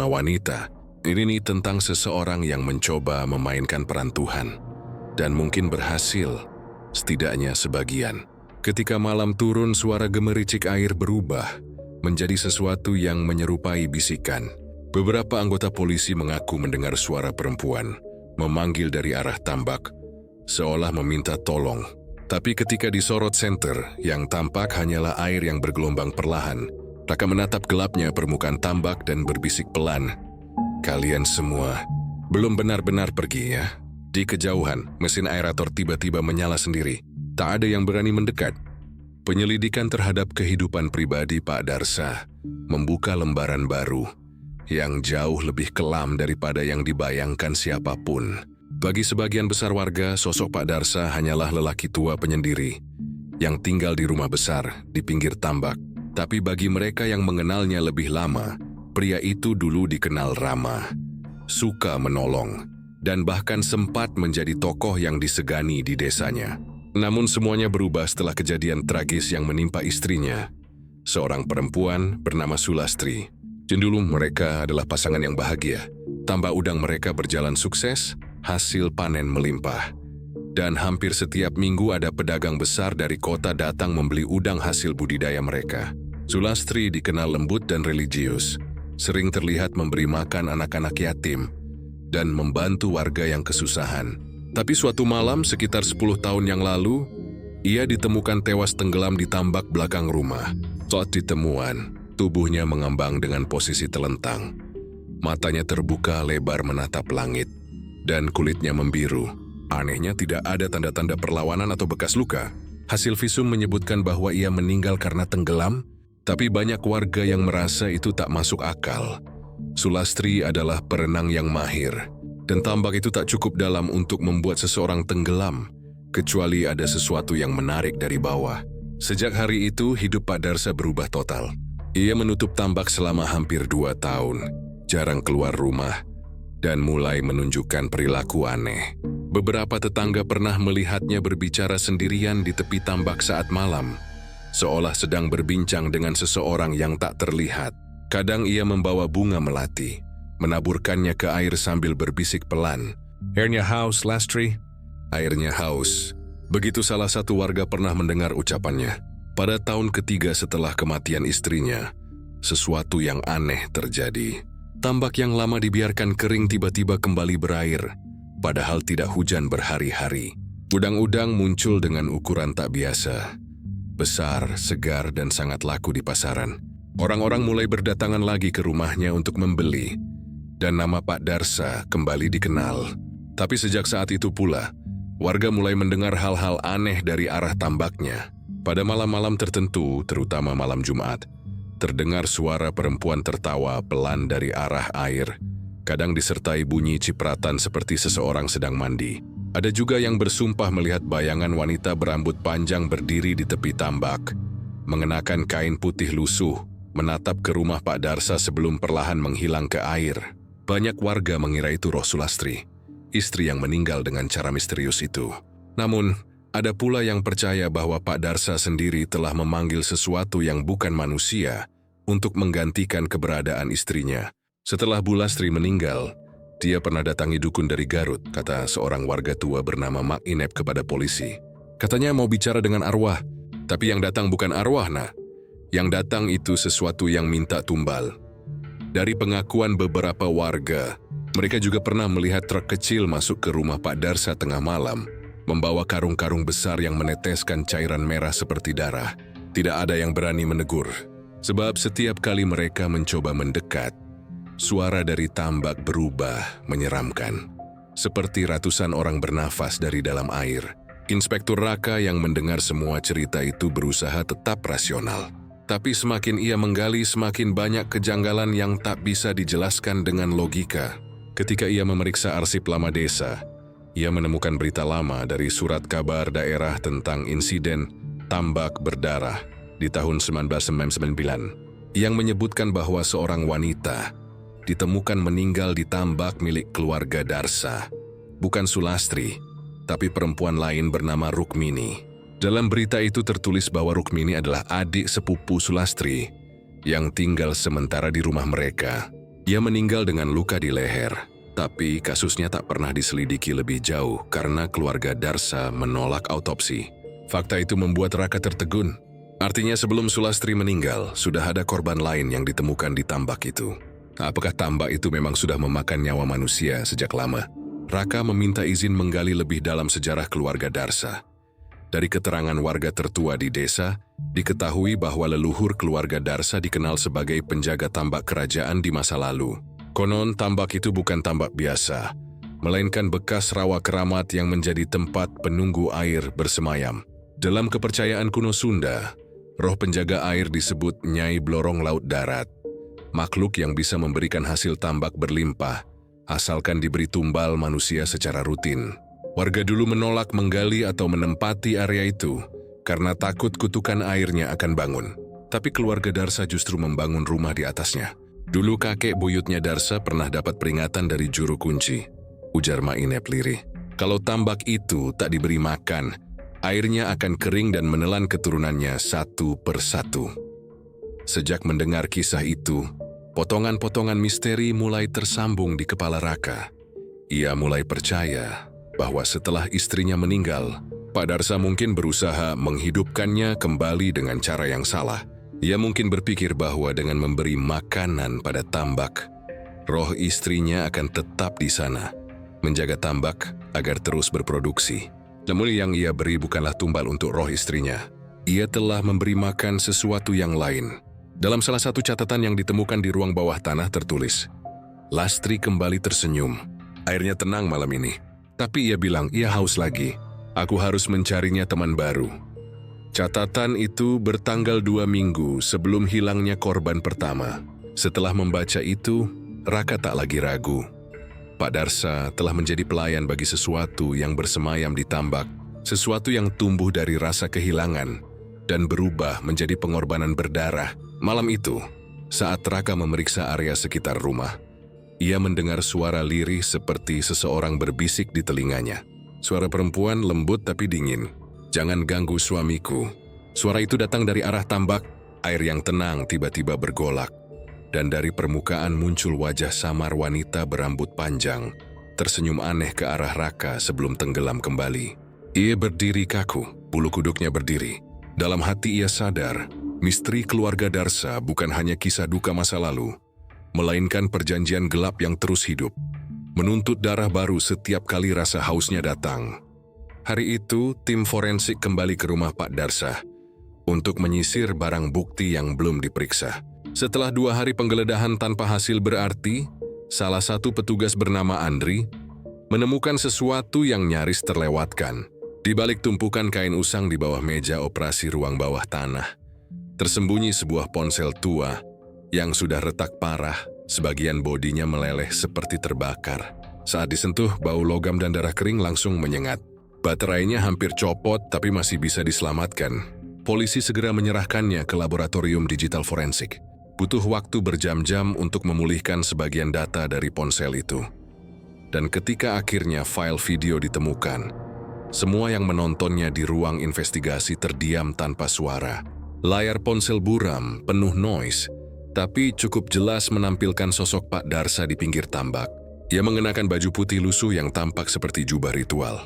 wanita. Ini tentang seseorang yang mencoba memainkan peran Tuhan. Dan mungkin berhasil, setidaknya sebagian. Ketika malam turun, suara gemericik air berubah menjadi sesuatu yang menyerupai bisikan. Beberapa anggota polisi mengaku mendengar suara perempuan memanggil dari arah tambak, seolah meminta tolong. Tapi ketika disorot senter, yang tampak hanyalah air yang bergelombang perlahan, Raka menatap gelapnya permukaan tambak dan berbisik pelan, kalian semua belum benar-benar pergi ya. Di kejauhan, mesin aerator tiba-tiba menyala sendiri. Tak ada yang berani mendekat. Penyelidikan terhadap kehidupan pribadi Pak Darsa membuka lembaran baru yang jauh lebih kelam daripada yang dibayangkan siapapun. Bagi sebagian besar warga, sosok Pak Darsa hanyalah lelaki tua penyendiri yang tinggal di rumah besar di pinggir tambak. Tapi bagi mereka yang mengenalnya lebih lama, pria itu dulu dikenal ramah, suka menolong, dan bahkan sempat menjadi tokoh yang disegani di desanya. Namun semuanya berubah setelah kejadian tragis yang menimpa istrinya, seorang perempuan bernama Sulastri. Dulu mereka adalah pasangan yang bahagia. Tambak udang mereka berjalan sukses, hasil panen melimpah. Dan hampir setiap minggu ada pedagang besar dari kota datang membeli udang hasil budidaya mereka. Sulastri dikenal lembut dan religius, sering terlihat memberi makan anak-anak yatim, dan membantu warga yang kesusahan. Tapi suatu malam sekitar 10 tahun yang lalu, ia ditemukan tewas tenggelam di tambak belakang rumah. Saat ditemuan, tubuhnya mengambang dengan posisi telentang. Matanya terbuka lebar menatap langit, dan kulitnya membiru. Anehnya tidak ada tanda-tanda perlawanan atau bekas luka. Hasil visum menyebutkan bahwa ia meninggal karena tenggelam, tapi banyak warga yang merasa itu tak masuk akal. Sulastri adalah perenang yang mahir, dan tambak itu tak cukup dalam untuk membuat seseorang tenggelam, kecuali ada sesuatu yang menarik dari bawah. Sejak hari itu, hidup Pak Darsa berubah total. Ia menutup tambak selama hampir 2 tahun, jarang keluar rumah, dan mulai menunjukkan perilaku aneh. Beberapa tetangga pernah melihatnya berbicara sendirian di tepi tambak saat malam, seolah sedang berbincang dengan seseorang yang tak terlihat. Kadang ia membawa bunga melati, menaburkannya ke air sambil berbisik pelan. "Airnya haus, Lastri." Airnya haus. Begitu salah satu warga pernah mendengar ucapannya. Pada tahun ketiga setelah kematian istrinya, sesuatu yang aneh terjadi. Tambak yang lama dibiarkan kering tiba-tiba kembali berair, padahal tidak hujan berhari-hari. Udang-udang muncul dengan ukuran tak biasa. Besar, segar, dan sangat laku di pasaran. Orang-orang mulai berdatangan lagi ke rumahnya untuk membeli, dan nama Pak Darsa kembali dikenal. Tapi sejak saat itu pula, warga mulai mendengar hal-hal aneh dari arah tambaknya. Pada malam-malam tertentu, terutama malam Jumat, terdengar suara perempuan tertawa pelan dari arah air, kadang disertai bunyi cipratan seperti seseorang sedang mandi. Ada juga yang bersumpah melihat bayangan wanita berambut panjang berdiri di tepi tambak, mengenakan kain putih lusuh, menatap ke rumah Pak Darsa sebelum perlahan menghilang ke air. Banyak warga mengira itu roh Sulastri, istri yang meninggal dengan cara misterius itu. Namun, ada pula yang percaya bahwa Pak Darsa sendiri telah memanggil sesuatu yang bukan manusia untuk menggantikan keberadaan istrinya. Setelah Bu Lastri meninggal, dia pernah datangi dukun dari Garut, kata seorang warga tua bernama Mak Inep kepada polisi. Katanya mau bicara dengan arwah, tapi yang datang bukan arwah, nah. Yang datang itu sesuatu yang minta tumbal. Dari pengakuan beberapa warga, mereka juga pernah melihat truk kecil masuk ke rumah Pak Darsa tengah malam, membawa karung-karung besar yang meneteskan cairan merah seperti darah. Tidak ada yang berani menegur, sebab setiap kali mereka mencoba mendekat, suara dari tambak berubah menyeramkan, seperti ratusan orang bernafas dari dalam air. Inspektur Raka yang mendengar semua cerita itu berusaha tetap rasional. Tapi semakin ia menggali, semakin banyak kejanggalan yang tak bisa dijelaskan dengan logika. Ketika ia memeriksa arsip lama desa, ia menemukan berita lama dari surat kabar daerah tentang insiden tambak berdarah di tahun 1999 yang menyebutkan bahwa seorang wanita ditemukan meninggal di tambak milik keluarga Darsa. Bukan Sulastri, tapi perempuan lain bernama Rukmini. Dalam berita itu tertulis bahwa Rukmini adalah adik sepupu Sulastri yang tinggal sementara di rumah mereka. Ia meninggal dengan luka di leher, tapi kasusnya tak pernah diselidiki lebih jauh karena keluarga Darsa menolak autopsi. Fakta itu membuat Raka tertegun. Artinya sebelum Sulastri meninggal, sudah ada korban lain yang ditemukan di tambak itu. Apakah tambak itu memang sudah memakan nyawa manusia sejak lama? Raka meminta izin menggali lebih dalam sejarah keluarga Darsa. Dari keterangan warga tertua di desa, diketahui bahwa leluhur keluarga Darsa dikenal sebagai penjaga tambak kerajaan di masa lalu. Konon tambak itu bukan tambak biasa, melainkan bekas rawa keramat yang menjadi tempat penunggu air bersemayam. Dalam kepercayaan kuno Sunda, roh penjaga air disebut Nyai Blorong Laut Darat, makhluk yang bisa memberikan hasil tambak berlimpah, asalkan diberi tumbal manusia secara rutin. Warga dulu menolak menggali atau menempati area itu karena takut kutukan airnya akan bangun. Tapi keluarga Darsa justru membangun rumah di atasnya. Dulu kakek buyutnya Darsa pernah dapat peringatan dari juru kunci, ujar Mak Inep lirih. Kalau tambak itu tak diberi makan, airnya akan kering dan menelan keturunannya satu persatu. Sejak mendengar kisah itu, potongan-potongan misteri mulai tersambung di kepala Raka. Ia mulai percaya bahwa setelah istrinya meninggal, Pak Darsa mungkin berusaha menghidupkannya kembali dengan cara yang salah. Ia mungkin berpikir bahwa dengan memberi makanan pada tambak, roh istrinya akan tetap di sana, menjaga tambak agar terus berproduksi. Namun yang ia beri bukanlah tumbal untuk roh istrinya. Ia telah memberi makan sesuatu yang lain. Dalam salah satu catatan yang ditemukan di ruang bawah tanah tertulis, "Lastri kembali tersenyum. Airnya tenang malam ini. Tapi ia bilang ia haus lagi. Aku harus mencarinya teman baru. Catatan itu bertanggal 2 minggu sebelum hilangnya korban pertama. Setelah membaca itu, Raka tak lagi ragu. Pak Darsa telah menjadi pelayan bagi sesuatu yang bersemayam di tambak, sesuatu yang tumbuh dari rasa kehilangan dan berubah menjadi pengorbanan berdarah. Malam itu, saat Raka memeriksa area sekitar rumah, ia mendengar suara lirih seperti seseorang berbisik di telinganya. Suara perempuan lembut tapi dingin. "Jangan ganggu suamiku." Suara itu datang dari arah tambak. Air yang tenang tiba-tiba bergolak. Dan dari permukaan muncul wajah samar wanita berambut panjang, tersenyum aneh ke arah Raka sebelum tenggelam kembali. Ia berdiri kaku, bulu kuduknya berdiri. Dalam hati ia sadar, misteri keluarga Darsa bukan hanya kisah duka masa lalu, melainkan perjanjian gelap yang terus hidup, menuntut darah baru setiap kali rasa hausnya datang. Hari itu, tim forensik kembali ke rumah Pak Darsa untuk menyisir barang bukti yang belum diperiksa. Setelah 2 hari penggeledahan tanpa hasil berarti, salah satu petugas bernama Andri menemukan sesuatu yang nyaris terlewatkan. Di balik tumpukan kain usang di bawah meja operasi ruang bawah tanah, tersembunyi sebuah ponsel tua yang sudah retak parah, sebagian bodinya meleleh seperti terbakar. Saat disentuh, bau logam dan darah kering langsung menyengat. Baterainya hampir copot tapi masih bisa diselamatkan. Polisi segera menyerahkannya ke laboratorium digital forensik. Butuh waktu berjam-jam untuk memulihkan sebagian data dari ponsel itu. Dan ketika akhirnya file video ditemukan, semua yang menontonnya di ruang investigasi terdiam tanpa suara. Layar ponsel buram, penuh noise, tapi cukup jelas menampilkan sosok Pak Darsa di pinggir tambak. Ia mengenakan baju putih lusuh yang tampak seperti jubah ritual,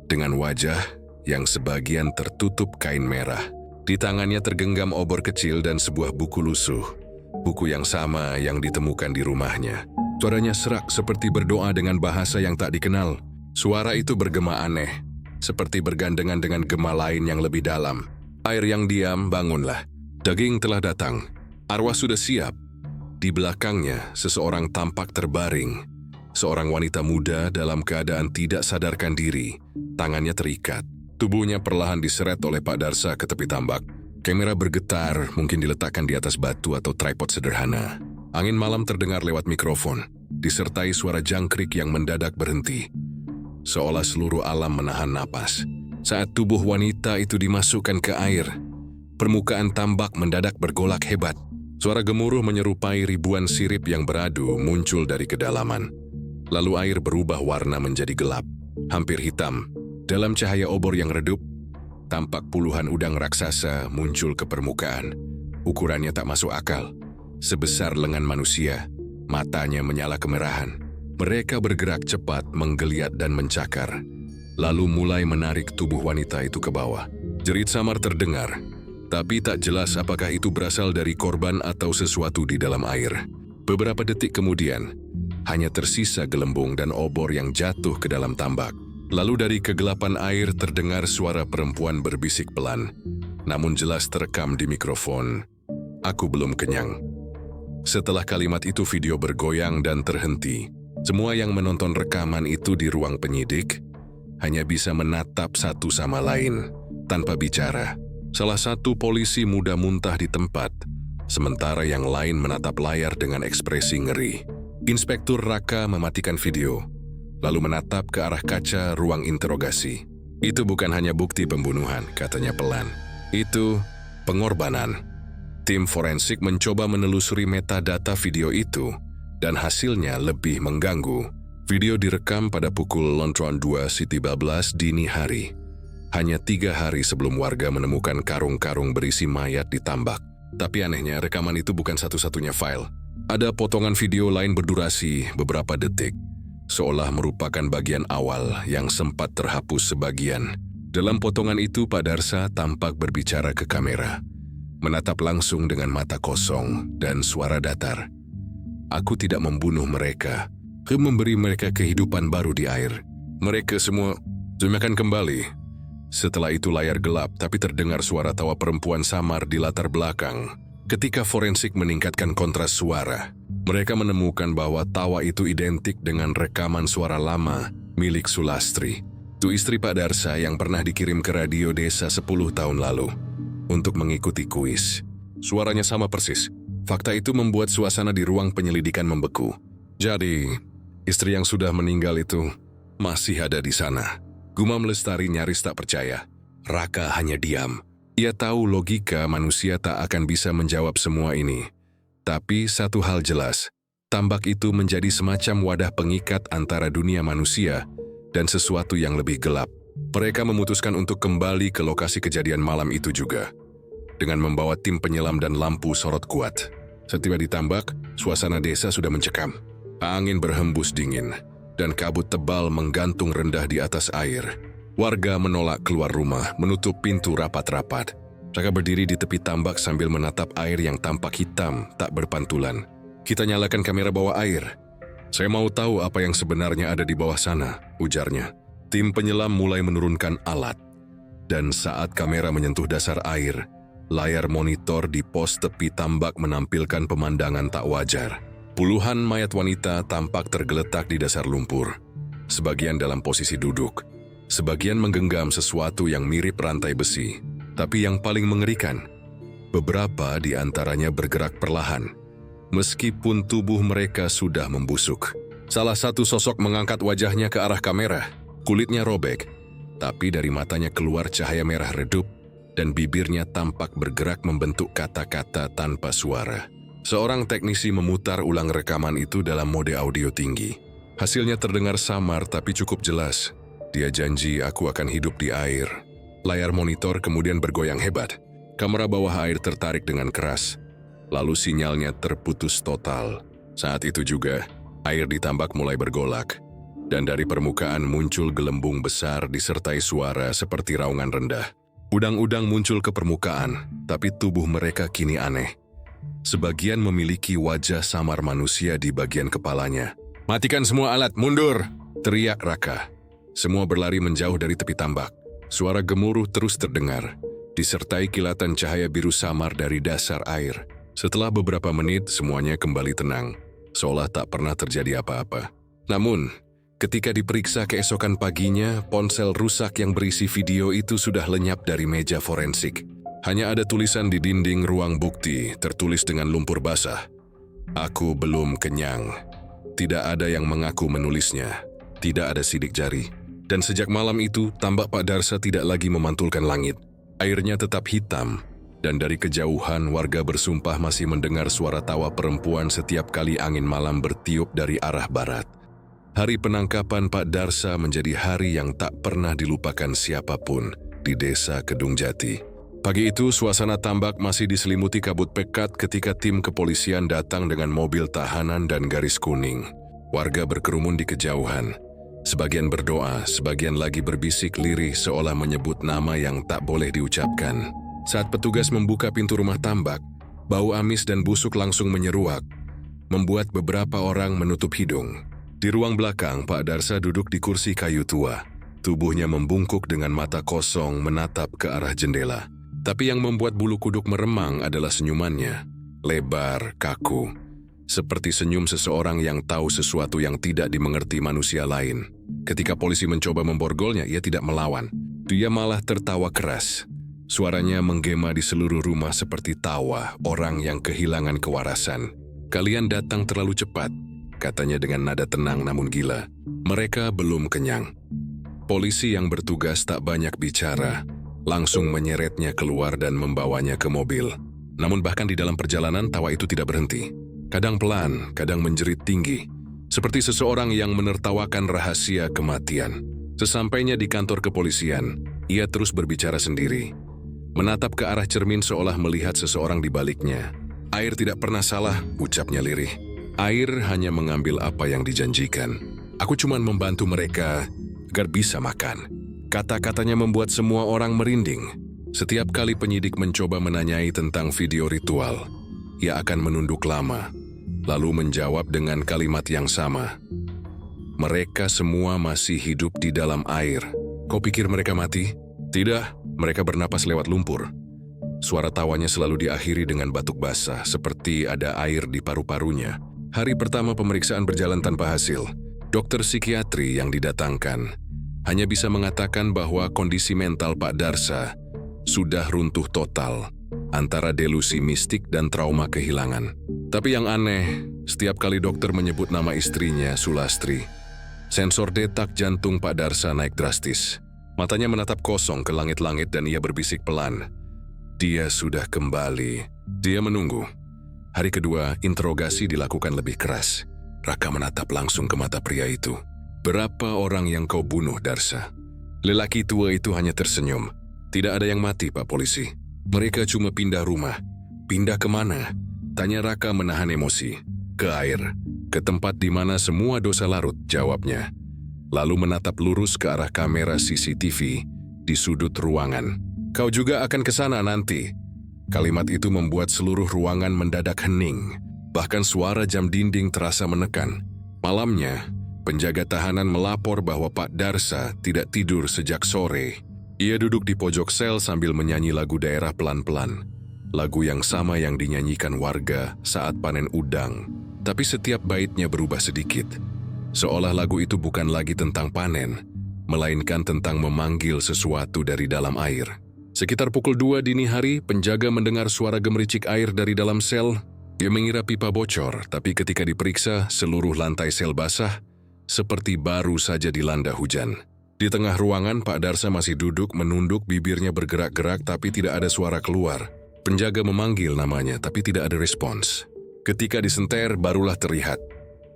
dengan wajah yang sebagian tertutup kain merah. Di tangannya tergenggam obor kecil dan sebuah buku lusuh. Buku yang sama yang ditemukan di rumahnya. Suaranya serak seperti berdoa dengan bahasa yang tak dikenal. Suara itu bergema aneh, seperti bergandengan dengan gema lain yang lebih dalam. Air yang diam, bangunlah. Daging telah datang. Arwah sudah siap. Di belakangnya, seseorang tampak terbaring. Seorang wanita muda dalam keadaan tidak sadarkan diri. Tangannya terikat. Tubuhnya perlahan diseret oleh Pak Darsa ke tepi tambak. Kamera bergetar, mungkin diletakkan di atas batu atau tripod sederhana. Angin malam terdengar lewat mikrofon, disertai suara jangkrik yang mendadak berhenti. Seolah seluruh alam menahan napas. Saat tubuh wanita itu dimasukkan ke air, permukaan tambak mendadak bergolak hebat. Suara gemuruh menyerupai ribuan sirip yang beradu muncul dari kedalaman. Lalu air berubah warna menjadi gelap, hampir hitam. Dalam cahaya obor yang redup, tampak puluhan udang raksasa muncul ke permukaan. Ukurannya tak masuk akal, sebesar lengan manusia. Matanya menyala kemerahan. Mereka bergerak cepat, menggeliat dan mencakar, lalu mulai menarik tubuh wanita itu ke bawah. Jerit samar terdengar, tapi tak jelas apakah itu berasal dari korban atau sesuatu di dalam air. Beberapa detik kemudian, hanya tersisa gelembung dan obor yang jatuh ke dalam tambak. Lalu dari kegelapan air terdengar suara perempuan berbisik pelan, namun jelas terekam di mikrofon. "Aku belum kenyang." Setelah kalimat itu video bergoyang dan terhenti. Semua yang menonton rekaman itu di ruang penyidik hanya bisa menatap satu sama lain, tanpa bicara. Salah satu polisi muda muntah di tempat, sementara yang lain menatap layar dengan ekspresi ngeri. Inspektur Raka mematikan video, lalu menatap ke arah kaca ruang interogasi. "Itu bukan hanya bukti pembunuhan," katanya pelan. "Itu pengorbanan." Tim forensik mencoba menelusuri metadata video itu, dan hasilnya lebih mengganggu. Video direkam pada pukul 02.12 dini hari. Hanya 3 hari sebelum warga menemukan karung-karung berisi mayat di tambak. Tapi anehnya, rekaman itu bukan satu-satunya file. Ada potongan video lain berdurasi beberapa detik, seolah merupakan bagian awal yang sempat terhapus sebagian. Dalam potongan itu, Pak Darsa tampak berbicara ke kamera, menatap langsung dengan mata kosong dan suara datar. "Aku tidak membunuh mereka, memberi mereka kehidupan baru di air. Mereka semua akan kembali." Setelah itu layar gelap, tapi terdengar suara tawa perempuan samar di latar belakang. Ketika forensik meningkatkan kontras suara, mereka menemukan bahwa tawa itu identik dengan rekaman suara lama milik Sulastri. Itu istri Pak Darsa yang pernah dikirim ke radio desa 10 tahun lalu untuk mengikuti kuis. Suaranya sama persis. Fakta itu membuat suasana di ruang penyelidikan membeku. Jadi, istri yang sudah meninggal itu masih ada di sana. Gumam Lestari nyaris tak percaya. Raka hanya diam. Ia tahu logika manusia tak akan bisa menjawab semua ini. Tapi satu hal jelas, tambak itu menjadi semacam wadah pengikat antara dunia manusia dan sesuatu yang lebih gelap. Mereka memutuskan untuk kembali ke lokasi kejadian malam itu juga, dengan membawa tim penyelam dan lampu sorot kuat. Setiba di tambak, suasana desa sudah mencekam. Angin berhembus dingin, dan kabut tebal menggantung rendah di atas air. Warga menolak keluar rumah, menutup pintu rapat-rapat. Raka berdiri di tepi tambak sambil menatap air yang tampak hitam, tak berpantulan. Kita nyalakan kamera bawah air. Saya mau tahu apa yang sebenarnya ada di bawah sana, ujarnya. Tim penyelam mulai menurunkan alat. Dan saat kamera menyentuh dasar air, layar monitor di pos tepi tambak menampilkan pemandangan tak wajar. Puluhan mayat wanita tampak tergeletak di dasar lumpur. Sebagian dalam posisi duduk. Sebagian menggenggam sesuatu yang mirip rantai besi. Tapi yang paling mengerikan, beberapa di antaranya bergerak perlahan, meskipun tubuh mereka sudah membusuk. Salah satu sosok mengangkat wajahnya ke arah kamera. Kulitnya robek, tapi dari matanya keluar cahaya merah redup, dan bibirnya tampak bergerak membentuk kata-kata tanpa suara. Seorang teknisi memutar ulang rekaman itu dalam mode audio tinggi. Hasilnya terdengar samar tapi cukup jelas. Dia janji aku akan hidup di air. Layar monitor kemudian bergoyang hebat. Kamera bawah air tertarik dengan keras. Lalu sinyalnya terputus total. Saat itu juga, air di tambak mulai bergolak. Dan dari permukaan muncul gelembung besar disertai suara seperti raungan rendah. Udang-udang muncul ke permukaan, tapi tubuh mereka kini aneh. Sebagian memiliki wajah samar manusia di bagian kepalanya. "Matikan semua alat, mundur!" teriak Raka. Semua berlari menjauh dari tepi tambak. Suara gemuruh terus terdengar, disertai kilatan cahaya biru samar dari dasar air. Setelah beberapa menit, semuanya kembali tenang, seolah tak pernah terjadi apa-apa. Namun, ketika diperiksa keesokan paginya, ponsel rusak yang berisi video itu sudah lenyap dari meja forensik. Hanya ada tulisan di dinding ruang bukti, tertulis dengan lumpur basah. "Aku belum kenyang." Tidak ada yang mengaku menulisnya. Tidak ada sidik jari. Dan sejak malam itu, tambak Pak Darsa tidak lagi memantulkan langit. Airnya tetap hitam, dan dari kejauhan warga bersumpah masih mendengar suara tawa perempuan setiap kali angin malam bertiup dari arah barat. Hari penangkapan Pak Darsa menjadi hari yang tak pernah dilupakan siapapun di desa Kedung Jati. Pagi itu, suasana tambak masih diselimuti kabut pekat ketika tim kepolisian datang dengan mobil tahanan dan garis kuning. Warga berkerumun di kejauhan. Sebagian berdoa, sebagian lagi berbisik lirih seolah menyebut nama yang tak boleh diucapkan. Saat petugas membuka pintu rumah tambak, bau amis dan busuk langsung menyeruak, membuat beberapa orang menutup hidung. Di ruang belakang, Pak Darsa duduk di kursi kayu tua. Tubuhnya membungkuk dengan mata kosong menatap ke arah jendela. Tapi yang membuat bulu kuduk meremang adalah senyumannya. Lebar, kaku. Seperti senyum seseorang yang tahu sesuatu yang tidak dimengerti manusia lain. Ketika polisi mencoba memborgolnya, ia tidak melawan. Dia malah tertawa keras. Suaranya menggema di seluruh rumah seperti tawa orang yang kehilangan kewarasan. "Kalian datang terlalu cepat," katanya dengan nada tenang namun gila. Mereka belum kenyang. Polisi yang bertugas tak banyak bicara, langsung menyeretnya keluar dan membawanya ke mobil. Namun bahkan di dalam perjalanan, tawa itu tidak berhenti. Kadang pelan, kadang menjerit tinggi, seperti seseorang yang menertawakan rahasia kematian. Sesampainya di kantor kepolisian, ia terus berbicara sendiri, menatap ke arah cermin seolah melihat seseorang di baliknya. "Air tidak pernah salah," ucapnya lirih. "Air hanya mengambil apa yang dijanjikan. Aku cuma membantu mereka agar bisa makan." Kata-katanya membuat semua orang merinding. Setiap kali penyidik mencoba menanyai tentang video ritual, ia akan menunduk lama, lalu menjawab dengan kalimat yang sama. "Mereka semua masih hidup di dalam air. Kau pikir mereka mati? Tidak, mereka bernapas lewat lumpur." Suara tawanya selalu diakhiri dengan batuk basah, seperti ada air di paru-parunya. Hari pertama pemeriksaan berjalan tanpa hasil. Dokter psikiatri yang didatangkan hanya bisa mengatakan bahwa kondisi mental Pak Darsa sudah runtuh total antara delusi mistik dan trauma kehilangan. Tapi yang aneh, setiap kali dokter menyebut nama istrinya, Sulastri, sensor detak jantung Pak Darsa naik drastis. Matanya menatap kosong ke langit-langit dan ia berbisik pelan. Dia sudah kembali. Dia menunggu. Hari kedua, interogasi dilakukan lebih keras. Raka menatap langsung ke mata pria itu. Berapa orang yang kau bunuh, Darsa? Lelaki tua itu hanya tersenyum. Tidak ada yang mati, Pak Polisi. Mereka cuma pindah rumah. Pindah kemana? Tanya Raka menahan emosi. Ke air. Ke tempat di mana semua dosa larut, jawabnya. Lalu menatap lurus ke arah kamera CCTV di sudut ruangan. Kau juga akan ke sana nanti. Kalimat itu membuat seluruh ruangan mendadak hening. Bahkan suara jam dinding terasa menekan. Malamnya, penjaga tahanan melapor bahwa Pak Darsa tidak tidur sejak sore. Ia duduk di pojok sel sambil menyanyi lagu daerah pelan-pelan. Lagu yang sama yang dinyanyikan warga saat panen udang. Tapi setiap baitnya berubah sedikit. Seolah lagu itu bukan lagi tentang panen, melainkan tentang memanggil sesuatu dari dalam air. Sekitar pukul 2 dini hari, penjaga mendengar suara gemericik air dari dalam sel. Dia mengira pipa bocor, tapi ketika diperiksa, seluruh lantai sel basah, seperti baru saja dilanda hujan. Di tengah ruangan, Pak Darsa masih duduk menunduk, bibirnya bergerak-gerak tapi tidak ada suara keluar. Penjaga memanggil namanya tapi tidak ada respons. Ketika disenter, barulah terlihat.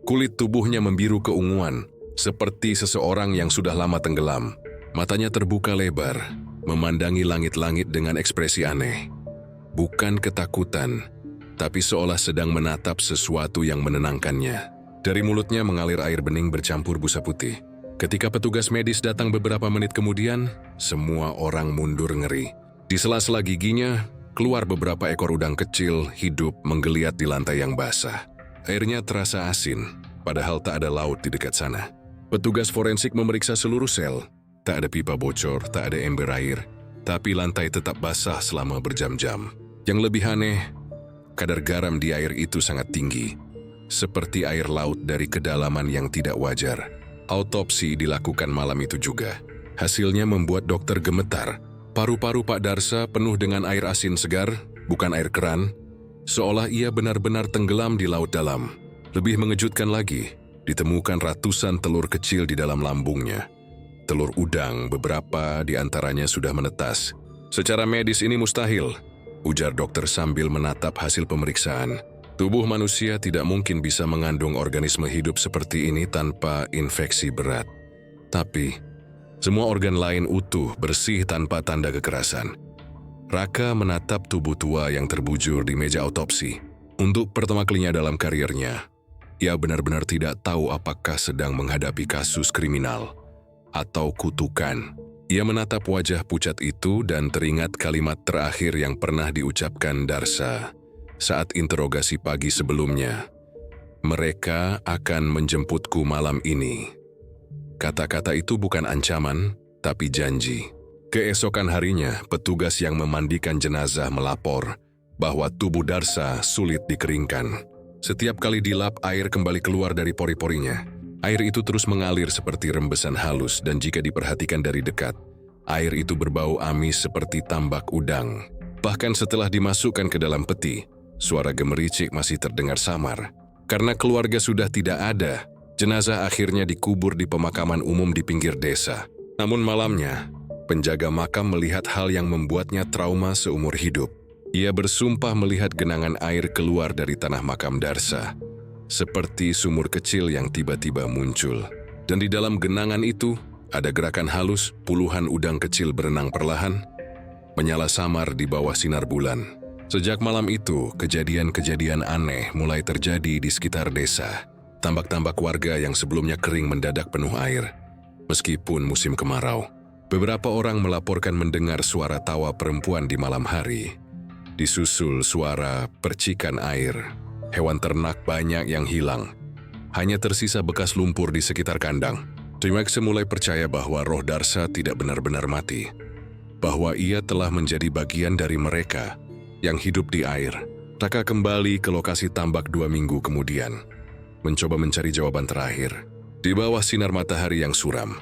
Kulit tubuhnya membiru keunguan, seperti seseorang yang sudah lama tenggelam. Matanya terbuka lebar, memandangi langit-langit dengan ekspresi aneh. Bukan ketakutan, tapi seolah sedang menatap sesuatu yang menenangkannya. Dari mulutnya mengalir air bening bercampur busa putih. Ketika petugas medis datang beberapa menit kemudian, semua orang mundur ngeri. Di sela-sela giginya, keluar beberapa ekor udang kecil hidup menggeliat di lantai yang basah. Airnya terasa asin, padahal tak ada laut di dekat sana. Petugas forensik memeriksa seluruh sel. Tak ada pipa bocor, tak ada ember air, tapi lantai tetap basah selama berjam-jam. Yang lebih aneh, kadar garam di air itu sangat tinggi, seperti air laut dari kedalaman yang tidak wajar. Autopsi dilakukan malam itu juga. Hasilnya membuat dokter gemetar. Paru-paru Pak Darsa penuh dengan air asin segar, bukan air keran, seolah ia benar-benar tenggelam di laut dalam. Lebih mengejutkan lagi, ditemukan ratusan telur kecil di dalam lambungnya. Telur udang, beberapa di antaranya sudah menetas. Secara medis ini mustahil, ujar dokter sambil menatap hasil pemeriksaan. Tubuh manusia tidak mungkin bisa mengandung organisme hidup seperti ini tanpa infeksi berat. Tapi, semua organ lain utuh, bersih tanpa tanda kekerasan. Raka menatap tubuh tua yang terbujur di meja autopsi. Untuk pertama kalinya dalam karirnya, ia benar-benar tidak tahu apakah sedang menghadapi kasus kriminal atau kutukan. Ia menatap wajah pucat itu dan teringat kalimat terakhir yang pernah diucapkan Darsa saat interogasi pagi sebelumnya. Mereka akan menjemputku malam ini. Kata-kata itu bukan ancaman, tapi janji. Keesokan harinya, petugas yang memandikan jenazah melapor bahwa tubuh Darsa sulit dikeringkan. Setiap kali dilap, air kembali keluar dari pori-porinya. Air itu terus mengalir seperti rembesan halus dan jika diperhatikan dari dekat, air itu berbau amis seperti tambak udang. Bahkan setelah dimasukkan ke dalam peti, suara gemericik masih terdengar samar. Karena keluarga sudah tidak ada, jenazah akhirnya dikubur di pemakaman umum di pinggir desa. Namun malamnya, penjaga makam melihat hal yang membuatnya trauma seumur hidup. Ia bersumpah melihat genangan air keluar dari tanah makam Darsa, seperti sumur kecil yang tiba-tiba muncul. Dan di dalam genangan itu, ada gerakan halus, puluhan udang kecil berenang perlahan, menyala samar di bawah sinar bulan. Sejak malam itu, kejadian-kejadian aneh mulai terjadi di sekitar desa. Tambak-tambak warga yang sebelumnya kering mendadak penuh air, meskipun musim kemarau. Beberapa orang melaporkan mendengar suara tawa perempuan di malam hari. Disusul suara percikan air. Hewan ternak banyak yang hilang. Hanya tersisa bekas lumpur di sekitar kandang. Trimax mulai percaya bahwa roh Darsa tidak benar-benar mati. Bahwa ia telah menjadi bagian dari mereka yang hidup di air. Raka kembali ke lokasi tambak 2 minggu kemudian, mencoba mencari jawaban terakhir. Di bawah sinar matahari yang suram,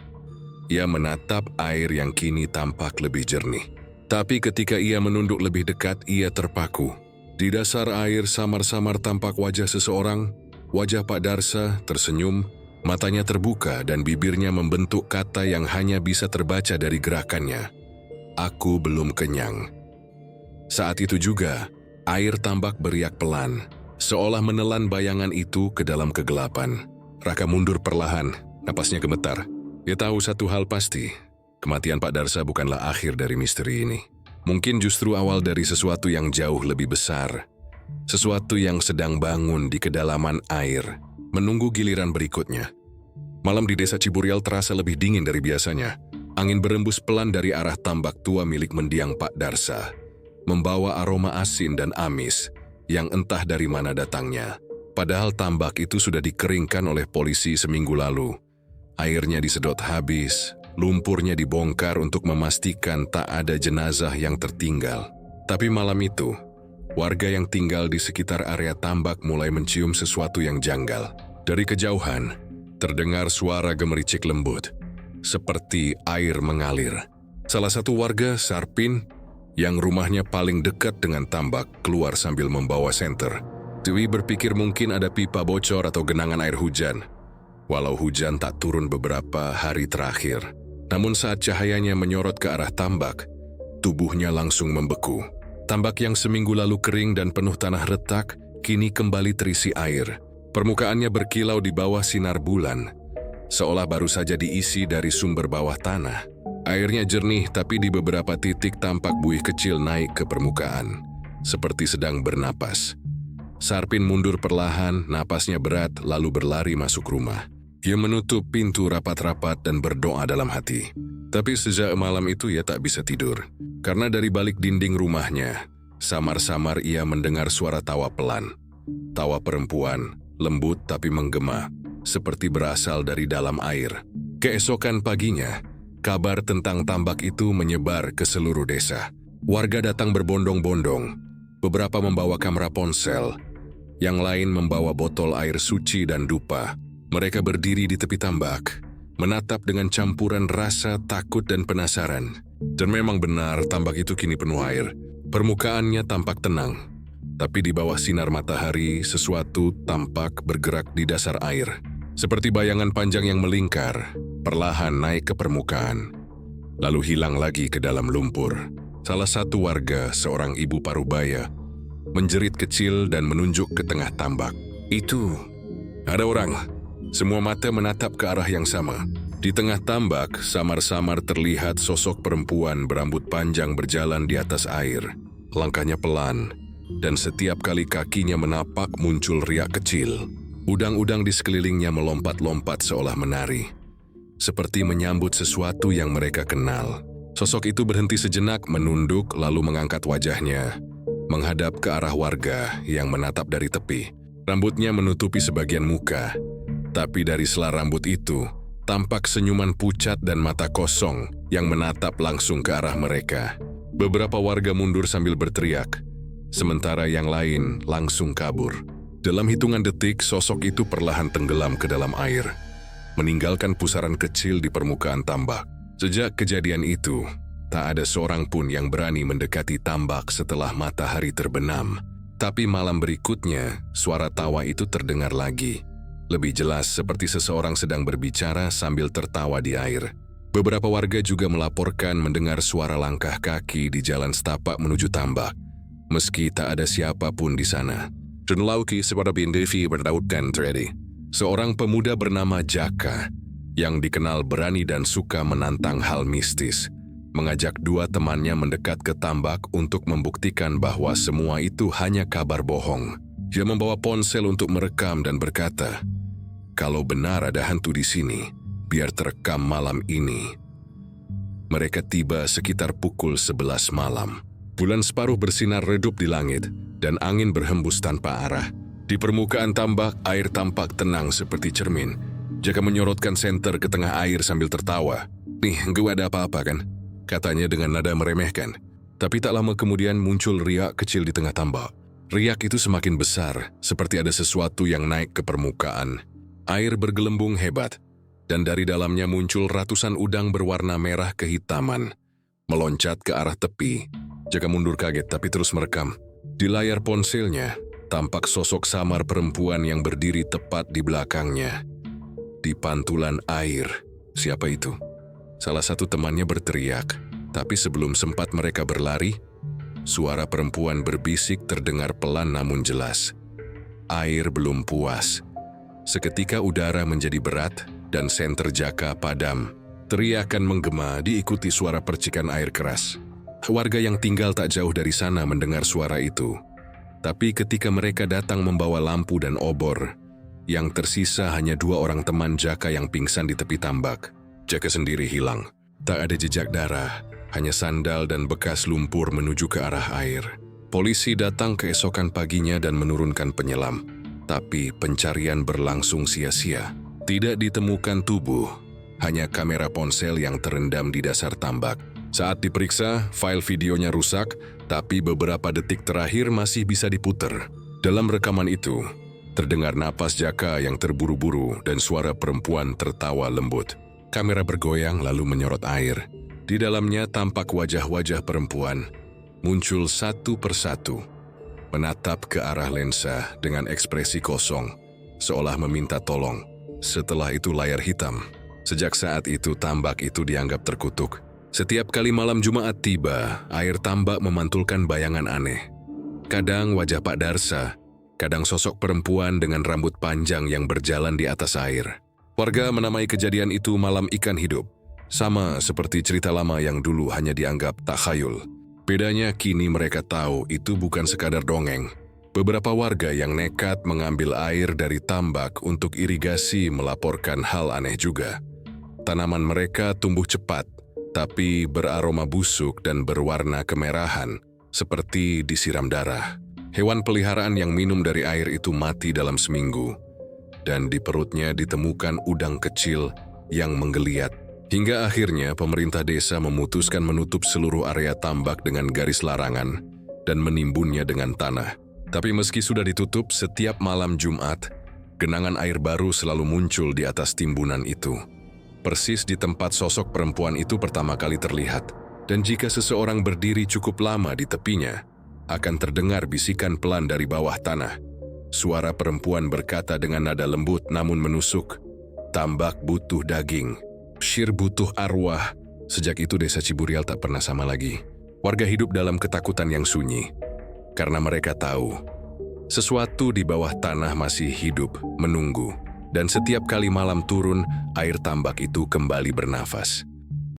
ia menatap air yang kini tampak lebih jernih. Tapi ketika ia menunduk lebih dekat, ia terpaku. Di dasar air samar-samar tampak wajah seseorang. Wajah Pak Darsa tersenyum, matanya terbuka dan bibirnya membentuk kata yang hanya bisa terbaca dari gerakannya. Aku belum kenyang. Saat itu juga, air tambak beriak pelan, seolah menelan bayangan itu ke dalam kegelapan. Raka mundur perlahan, napasnya gemetar. Dia tahu satu hal pasti, kematian Pak Darsa bukanlah akhir dari misteri ini. Mungkin justru awal dari sesuatu yang jauh lebih besar. Sesuatu yang sedang bangun di kedalaman air, menunggu giliran berikutnya. Malam di desa Ciburial terasa lebih dingin dari biasanya. Angin berembus pelan dari arah tambak tua milik mendiang Pak Darsa, membawa aroma asin dan amis yang entah dari mana datangnya. Padahal tambak itu sudah dikeringkan oleh polisi seminggu lalu. Airnya disedot habis, lumpurnya dibongkar untuk memastikan tak ada jenazah yang tertinggal. Tapi malam itu, warga yang tinggal di sekitar area tambak mulai mencium sesuatu yang janggal. Dari kejauhan, terdengar suara gemericik lembut, seperti air mengalir. Salah satu warga, Sarpin, yang rumahnya paling dekat dengan tambak, keluar sambil membawa senter. Dewi berpikir mungkin ada pipa bocor atau genangan air hujan. Walau hujan tak turun beberapa hari terakhir, namun saat cahayanya menyorot ke arah tambak, tubuhnya langsung membeku. Tambak yang seminggu lalu kering dan penuh tanah retak, kini kembali terisi air. Permukaannya berkilau di bawah sinar bulan, seolah baru saja diisi dari sumber bawah tanah. Airnya jernih, tapi di beberapa titik tampak buih kecil naik ke permukaan, seperti sedang bernapas. Sarpin mundur perlahan, napasnya berat, lalu berlari masuk rumah. Ia menutup pintu rapat-rapat dan berdoa dalam hati. Tapi sejak malam itu ia tak bisa tidur. Karena dari balik dinding rumahnya, samar-samar ia mendengar suara tawa pelan. Tawa perempuan, lembut tapi menggema, seperti berasal dari dalam air. Keesokan paginya, kabar tentang tambak itu menyebar ke seluruh desa. Warga datang berbondong-bondong, beberapa membawa kamera ponsel, yang lain membawa botol air suci dan dupa. Mereka berdiri di tepi tambak, menatap dengan campuran rasa takut dan penasaran. Dan memang benar, tambak itu kini penuh air. Permukaannya tampak tenang, tapi di bawah sinar matahari, sesuatu tampak bergerak di dasar air. Seperti bayangan panjang yang melingkar, perlahan naik ke permukaan, lalu hilang lagi ke dalam lumpur. Salah satu warga, seorang ibu parubaya, menjerit kecil dan menunjuk ke tengah tambak. Itu, ada orang. Semua mata menatap ke arah yang sama. Di tengah tambak, samar-samar terlihat sosok perempuan berambut panjang berjalan di atas air. Langkahnya pelan, dan setiap kali kakinya menapak muncul riak kecil. Udang-udang di sekelilingnya melompat-lompat seolah menari, seperti menyambut sesuatu yang mereka kenal. Sosok itu berhenti sejenak, menunduk, lalu mengangkat wajahnya, menghadap ke arah warga yang menatap dari tepi. Rambutnya menutupi sebagian muka, tapi dari sela rambut itu, tampak senyuman pucat dan mata kosong yang menatap langsung ke arah mereka. Beberapa warga mundur sambil berteriak, sementara yang lain langsung kabur. Dalam hitungan detik, sosok itu perlahan tenggelam ke dalam air, meninggalkan pusaran kecil di permukaan tambak. Sejak kejadian itu, tak ada seorang pun yang berani mendekati tambak setelah matahari terbenam. Tapi malam berikutnya, suara tawa itu terdengar lagi. Lebih jelas seperti seseorang sedang berbicara sambil tertawa di air. Beberapa warga juga melaporkan mendengar suara langkah kaki di jalan setapak menuju tambak, meski tak ada siapapun di sana. Dunlauki sepada bin Devi berdautkan terjadi. Seorang pemuda bernama Jaka, yang dikenal berani dan suka menantang hal mistis, mengajak dua temannya mendekat ke tambak untuk membuktikan bahwa semua itu hanya kabar bohong. Dia membawa ponsel untuk merekam dan berkata, kalau benar ada hantu di sini, biar terekam malam ini. Mereka tiba sekitar pukul 11 malam. Bulan separuh bersinar redup di langit, dan angin berhembus tanpa arah. Di permukaan tambak, air tampak tenang seperti cermin. Jaka menyorotkan senter ke tengah air sambil tertawa. Nih, gue ada apa-apa kan? Katanya dengan nada meremehkan. Tapi tak lama kemudian muncul riak kecil di tengah tambak. Riak itu semakin besar, seperti ada sesuatu yang naik ke permukaan. Air bergelembung hebat, dan dari dalamnya muncul ratusan udang berwarna merah kehitaman, meloncat ke arah tepi. Jaka mundur kaget tapi terus merekam. Di layar ponselnya, tampak sosok samar perempuan yang berdiri tepat di belakangnya. Di pantulan air, siapa itu? Salah satu temannya berteriak, tapi sebelum sempat mereka berlari, suara perempuan berbisik terdengar pelan namun jelas. Air belum puas. Seketika udara menjadi berat dan senter Jaka padam. Teriakan menggema diikuti suara percikan air keras. Warga yang tinggal tak jauh dari sana mendengar suara itu. Tapi ketika mereka datang membawa lampu dan obor, yang tersisa hanya 2 orang teman Jaka yang pingsan di tepi tambak. Jaka sendiri hilang. Tak ada jejak darah, hanya sandal dan bekas lumpur menuju ke arah air. Polisi datang keesokan paginya dan menurunkan penyelam. Tapi pencarian berlangsung sia-sia. Tidak ditemukan tubuh, hanya kamera ponsel yang terendam di dasar tambak. Saat diperiksa, file videonya rusak, tapi beberapa detik terakhir masih bisa diputar. Dalam rekaman itu, terdengar napas Jaka yang terburu-buru dan suara perempuan tertawa lembut. Kamera bergoyang lalu menyorot air. Di dalamnya tampak wajah-wajah perempuan, muncul satu persatu, menatap ke arah lensa dengan ekspresi kosong, seolah meminta tolong. Setelah itu layar hitam. Sejak saat itu tambak itu dianggap terkutuk. Setiap kali malam Jumat tiba, air tambak memantulkan bayangan aneh. Kadang wajah Pak Darsa, kadang sosok perempuan dengan rambut panjang yang berjalan di atas air. Warga menamai kejadian itu malam ikan hidup. Sama seperti cerita lama yang dulu hanya dianggap takhayul. Bedanya kini mereka tahu itu bukan sekadar dongeng. Beberapa warga yang nekat mengambil air dari tambak untuk irigasi melaporkan hal aneh juga. Tanaman mereka tumbuh cepat, tapi beraroma busuk dan berwarna kemerahan, seperti disiram darah. Hewan peliharaan yang minum dari air itu mati dalam seminggu, dan di perutnya ditemukan udang kecil yang menggeliat. Hingga akhirnya pemerintah desa memutuskan menutup seluruh area tambak dengan garis larangan dan menimbunnya dengan tanah. Tapi meski sudah ditutup, setiap malam Jumat, genangan air baru selalu muncul di atas timbunan itu. Persis di tempat sosok perempuan itu pertama kali terlihat. Dan jika seseorang berdiri cukup lama di tepinya, akan terdengar bisikan pelan dari bawah tanah. Suara perempuan berkata dengan nada lembut namun menusuk, "Tambak butuh daging, Syir butuh arwah." Sejak itu desa Ciburial tak pernah sama lagi. Warga hidup dalam ketakutan yang sunyi. Karena mereka tahu, sesuatu di bawah tanah masih hidup, menunggu. Dan setiap kali malam turun, air tambak itu kembali bernafas.